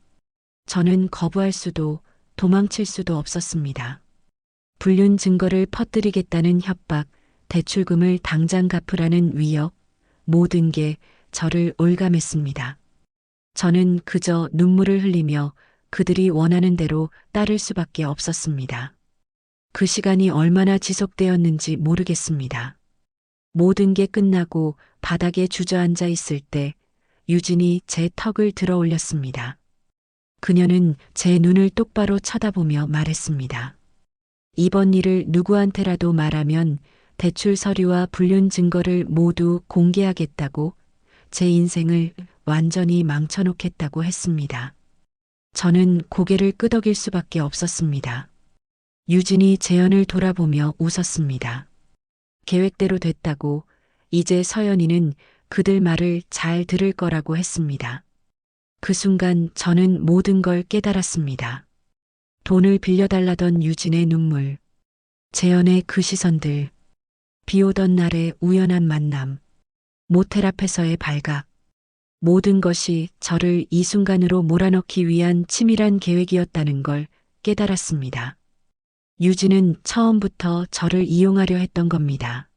저는 거부할 수도 도망칠 수도 없었습니다. 불륜 증거를 퍼뜨리겠다는 협박, 대출금을 당장 갚으라는 위협, 모든 게 저를 올감했습니다. 저는 그저 눈물을 흘리며 그들이 원하는 대로 따를 수밖에 없었습니다. 그 시간이 얼마나 지속되었는지 모르겠습니다. 모든 게 끝나고 바닥에 주저앉아 있을 때 유진이 제 턱을 들어 올렸습니다. 그녀는 제 눈을 똑바로 쳐다보며 말했습니다. 이번 일을 누구한테라도 말하면 대출 서류와 불륜 증거를 모두 공개하겠다고, 제 인생을 완전히 망쳐놓겠다고 했습니다. 저는 고개를 끄덕일 수밖에 없었습니다. 유진이 재현을 돌아보며 웃었습니다. 계획대로 됐다고, 이제 서연이는 그들 말을 잘 들을 거라고 했습니다. 그 순간 저는 모든 걸 깨달았습니다. 돈을 빌려달라던 유진의 눈물, 재현의 그 시선들, 비 오던 날의 우연한 만남, 모텔 앞에서의 발각, 모든 것이 저를 이 순간으로 몰아넣기 위한 치밀한 계획이었다는 걸 깨달았습니다. 유진은 처음부터 저를 이용하려 했던 겁니다.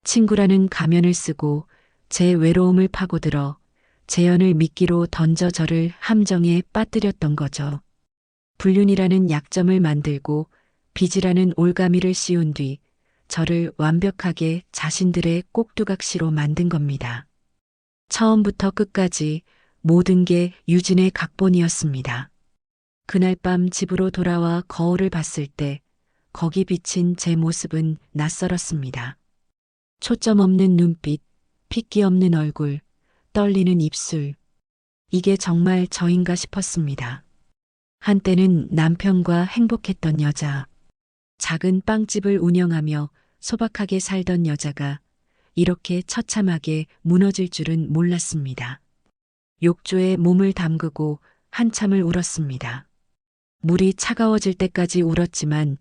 친구라는 가면을 쓰고 제 외로움을 파고들어 재현을 미끼로 던져 저를 함정에 빠뜨렸던 거죠. 불륜이라는 약점을 만들고 빚이라는 올가미를 씌운 뒤 저를 완벽하게 자신들의 꼭두각시로 만든 겁니다. 처음부터 끝까지 모든 게 유진의 각본이었습니다. 그날 밤 집으로 돌아와 거울을 봤을 때 거기 비친 제 모습은 낯설었습니다. 초점 없는 눈빛, 핏기 없는 얼굴, 떨리는 입술. 이게 정말 저인가 싶었습니다. 한때는 남편과 행복했던 여자, 작은 빵집을 운영하며 소박하게 살던 여자가 이렇게 처참하게 무너질 줄은 몰랐습니다. 욕조에 몸을 담그고 한참을 울었습니다. 물이 차가워질 때까지 울었지만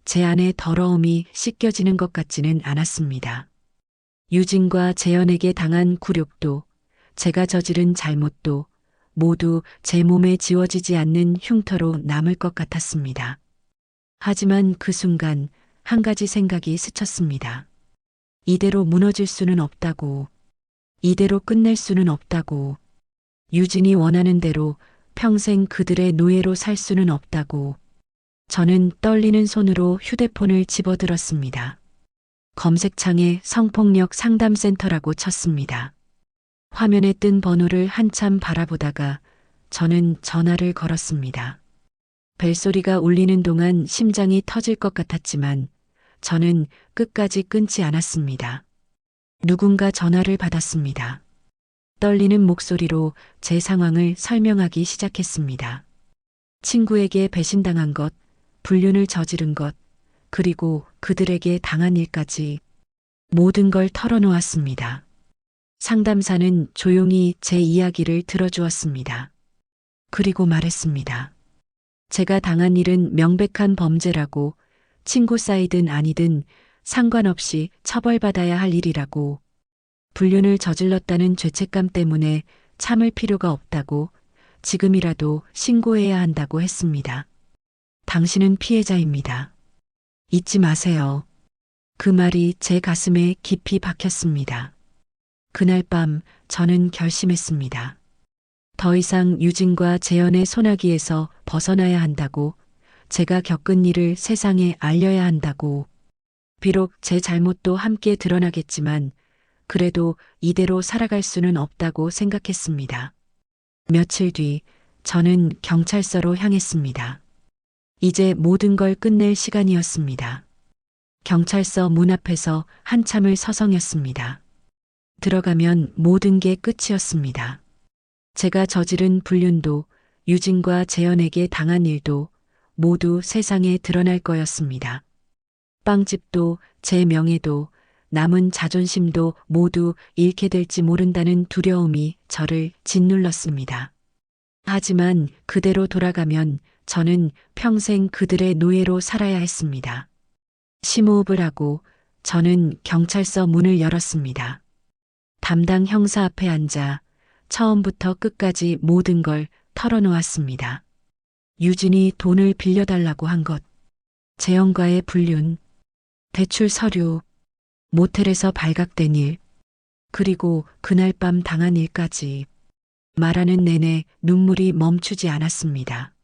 제 안의 더러움이 씻겨지는 것 같지는 않았습니다. 유진과 재현에게 당한 굴욕도, 제가 저지른 잘못도 모두 제 몸에 지워지지 않는 흉터로 남을 것 같았습니다. 하지만 그 순간 한 가지 생각이 스쳤습니다. 이대로 무너질 수는 없다고, 이대로 끝낼 수는 없다고, 유진이 원하는 대로 평생 그들의 노예로 살 수는 없다고. 저는 떨리는 손으로 휴대폰을 집어들었습니다. 검색창에 성폭력 상담센터라고 쳤습니다. 화면에 뜬 번호를 한참 바라보다가 저는 전화를 걸었습니다. 벨소리가 울리는 동안 심장이 터질 것 같았지만 저는 끝까지 끊지 않았습니다. 누군가 전화를 받았습니다. 떨리는 목소리로 제 상황을 설명하기 시작했습니다. 친구에게 배신당한 것, 불륜을 저지른 것, 그리고 그들에게 당한 일까지 모든 걸 털어놓았습니다. 상담사는 조용히 제 이야기를 들어주었습니다. 그리고 말했습니다. 제가 당한 일은 명백한 범죄라고, 친구 사이든 아니든 상관없이 처벌받아야 할 일이라고, 불륜을 저질렀다는 죄책감 때문에 참을 필요가 없다고, 지금이라도 신고해야 한다고 했습니다. 당신은 피해자입니다. 잊지 마세요. 그 말이 제 가슴에 깊이 박혔습니다. 그날 밤 저는 결심했습니다. 더 이상 유진과 재현의 소나기에서 벗어나야 한다고, 제가 겪은 일을 세상에 알려야 한다고. 비록 제 잘못도 함께 드러나겠지만 그래도 이대로 살아갈 수는 없다고 생각했습니다. 며칠 뒤 저는 경찰서로 향했습니다. 이제 모든 걸 끝낼 시간이었습니다. 경찰서 문 앞에서 한참을 서성였습니다. 들어가면 모든 게 끝이었습니다. 제가 저지른 불륜도, 유진과 재현에게 당한 일도 모두 세상에 드러날 거였습니다. 빵집도, 제 명예도, 남은 자존심도 모두 잃게 될지 모른다는 두려움이 저를 짓눌렀습니다. 하지만 그대로 돌아가면 저는 평생 그들의 노예로 살아야 했습니다. 심호흡을 하고 저는 경찰서 문을 열었습니다. 담당 형사 앞에 앉아 처음부터 끝까지 모든 걸 털어놓았습니다. 유진이 돈을 빌려달라고 한 것, 재현과의 불륜, 대출 서류, 모텔에서 발각된 일, 그리고 그날 밤 당한 일까지. 말하는 내내 눈물이 멈추지 않았습니다.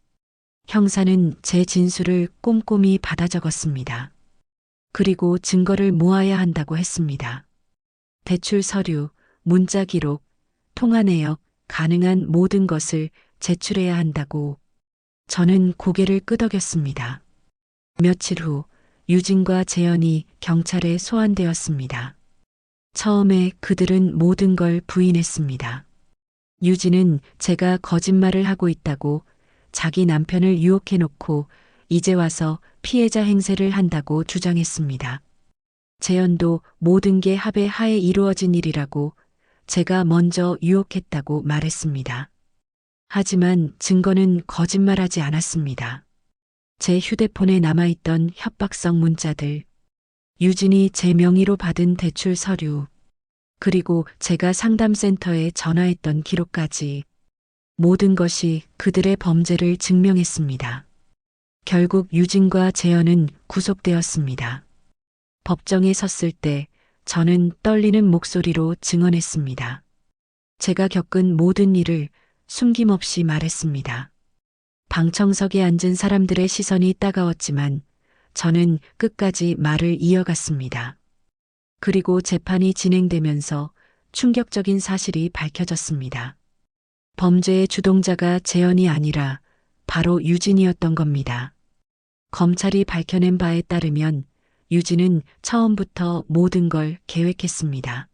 형사는 제 진술을 꼼꼼히 받아 적었습니다. 그리고 증거를 모아야 한다고 했습니다. 대출 서류, 문자 기록, 통화 내역, 가능한 모든 것을 제출해야 한다고. 저는 고개를 끄덕였습니다. 며칠 후 유진과 재현이 경찰에 소환되었습니다. 처음에 그들은 모든 걸 부인했습니다. 유진은 제가 거짓말을 하고 있다고, 자기 남편을 유혹해놓고 이제 와서 피해자 행세를 한다고 주장했습니다. 재현도 모든 게 합의 하에 이루어진 일이라고, 제가 먼저 유혹했다고 말했습니다. 하지만 증거는 거짓말하지 않았습니다. 제 휴대폰에 남아있던 협박성 문자들, 유진이 제 명의로 받은 대출 서류, 그리고 제가 상담센터에 전화했던 기록까지 모든 것이 그들의 범죄를 증명했습니다. 결국 유진과 재현은 구속되었습니다. 법정에 섰을 때 저는 떨리는 목소리로 증언했습니다. 제가 겪은 모든 일을 숨김없이 말했습니다. 방청석에 앉은 사람들의 시선이 따가웠지만 저는 끝까지 말을 이어갔습니다. 그리고 재판이 진행되면서 충격적인 사실이 밝혀졌습니다. 범죄의 주동자가 재현이 아니라 바로 유진이었던 겁니다. 검찰이 밝혀낸 바에 따르면 유진은 처음부터 모든 걸 계획했습니다.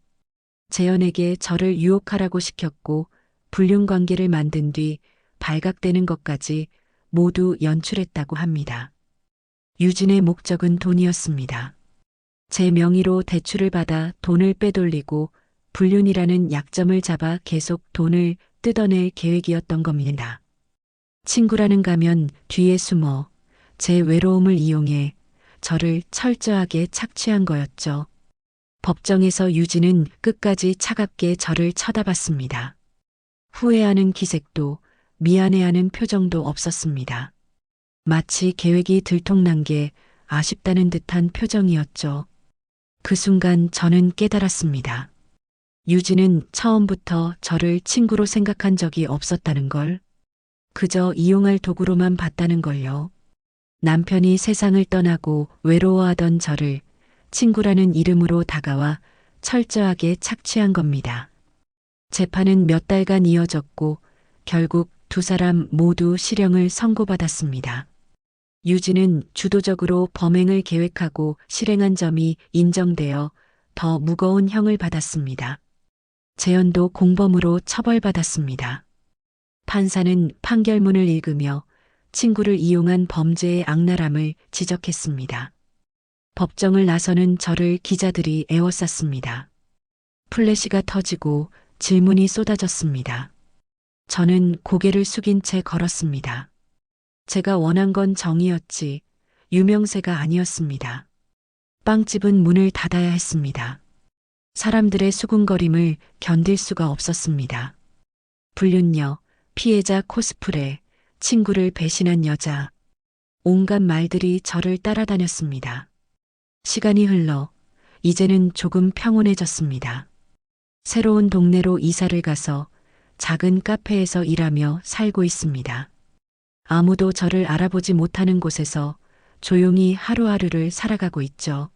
재현에게 저를 유혹하라고 시켰고 불륜 관계를 만든 뒤 발각되는 것까지 모두 연출했다고 합니다. 유진의 목적은 돈이었습니다. 제 명의로 대출을 받아 돈을 빼돌리고 불륜이라는 약점을 잡아 계속 돈을 뜯어낼 계획이었던 겁니다. 친구라는 가면 뒤에 숨어 제 외로움을 이용해 저를 철저하게 착취한 거였죠. 법정에서 유진은 끝까지 차갑게 저를 쳐다봤습니다. 후회하는 기색도 미안해하는 표정도 없었습니다. 마치 계획이 들통난 게 아쉽다는 듯한 표정이었죠. 그 순간 저는 깨달았습니다. 유진은 처음부터 저를 친구로 생각한 적이 없었다는 걸, 그저 이용할 도구로만 봤다는 걸요. 남편이 세상을 떠나고 외로워하던 저를 친구라는 이름으로 다가와 철저하게 착취한 겁니다. 재판은 몇 달간 이어졌고 결국 두 사람 모두 실형을 선고받았습니다. 유진은 주도적으로 범행을 계획하고 실행한 점이 인정되어 더 무거운 형을 받았습니다. 재현도 공범으로 처벌받았습니다. 판사는 판결문을 읽으며 친구를 이용한 범죄의 악랄함을 지적했습니다. 법정을 나서는 저를 기자들이 에워쌌습니다. 플래시가 터지고 질문이 쏟아졌습니다. 저는 고개를 숙인 채 걸었습니다. 제가 원한 건 정의였지 유명세가 아니었습니다. 빵집은 문을 닫아야 했습니다. 사람들의 수군거림을 견딜 수가 없었습니다. 불륜녀, 피해자 코스프레, 친구를 배신한 여자, 온갖 말들이 저를 따라다녔습니다. 시간이 흘러 이제는 조금 평온해졌습니다. 새로운 동네로 이사를 가서 작은 카페에서 일하며 살고 있습니다. 아무도 저를 알아보지 못하는 곳에서 조용히 하루하루를 살아가고 있죠.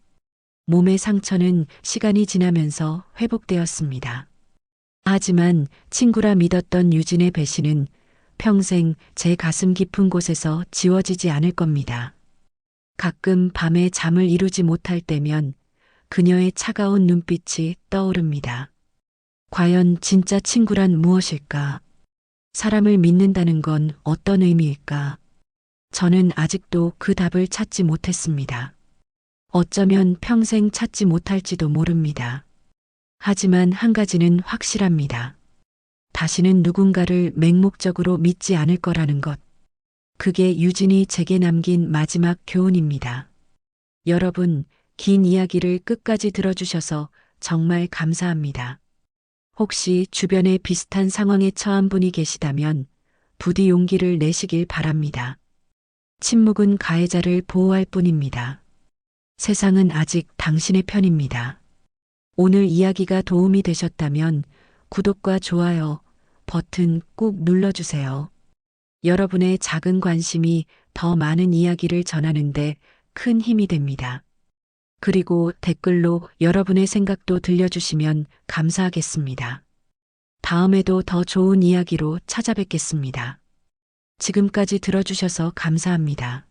몸의 상처는 시간이 지나면서 회복되었습니다. 하지만 친구라 믿었던 유진의 배신은 평생 제 가슴 깊은 곳에서 지워지지 않을 겁니다. 가끔 밤에 잠을 이루지 못할 때면 그녀의 차가운 눈빛이 떠오릅니다. 과연 진짜 친구란 무엇일까? 사람을 믿는다는 건 어떤 의미일까? 저는 아직도 그 답을 찾지 못했습니다. 어쩌면 평생 찾지 못할지도 모릅니다. 하지만 한 가지는 확실합니다. 다시는 누군가를 맹목적으로 믿지 않을 거라는 것. 그게 유진이 제게 남긴 마지막 교훈입니다. 여러분, 긴 이야기를 끝까지 들어주셔서 정말 감사합니다. 혹시 주변에 비슷한 상황에 처한 분이 계시다면 부디 용기를 내시길 바랍니다. 침묵은 가해자를 보호할 뿐입니다. 세상은 아직 당신의 편입니다. 오늘 이야기가 도움이 되셨다면 구독과 좋아요 버튼 꾹 눌러주세요. 여러분의 작은 관심이 더 많은 이야기를 전하는데 큰 힘이 됩니다. 그리고 댓글로 여러분의 생각도 들려주시면 감사하겠습니다. 다음에도 더 좋은 이야기로 찾아뵙겠습니다. 지금까지 들어주셔서 감사합니다.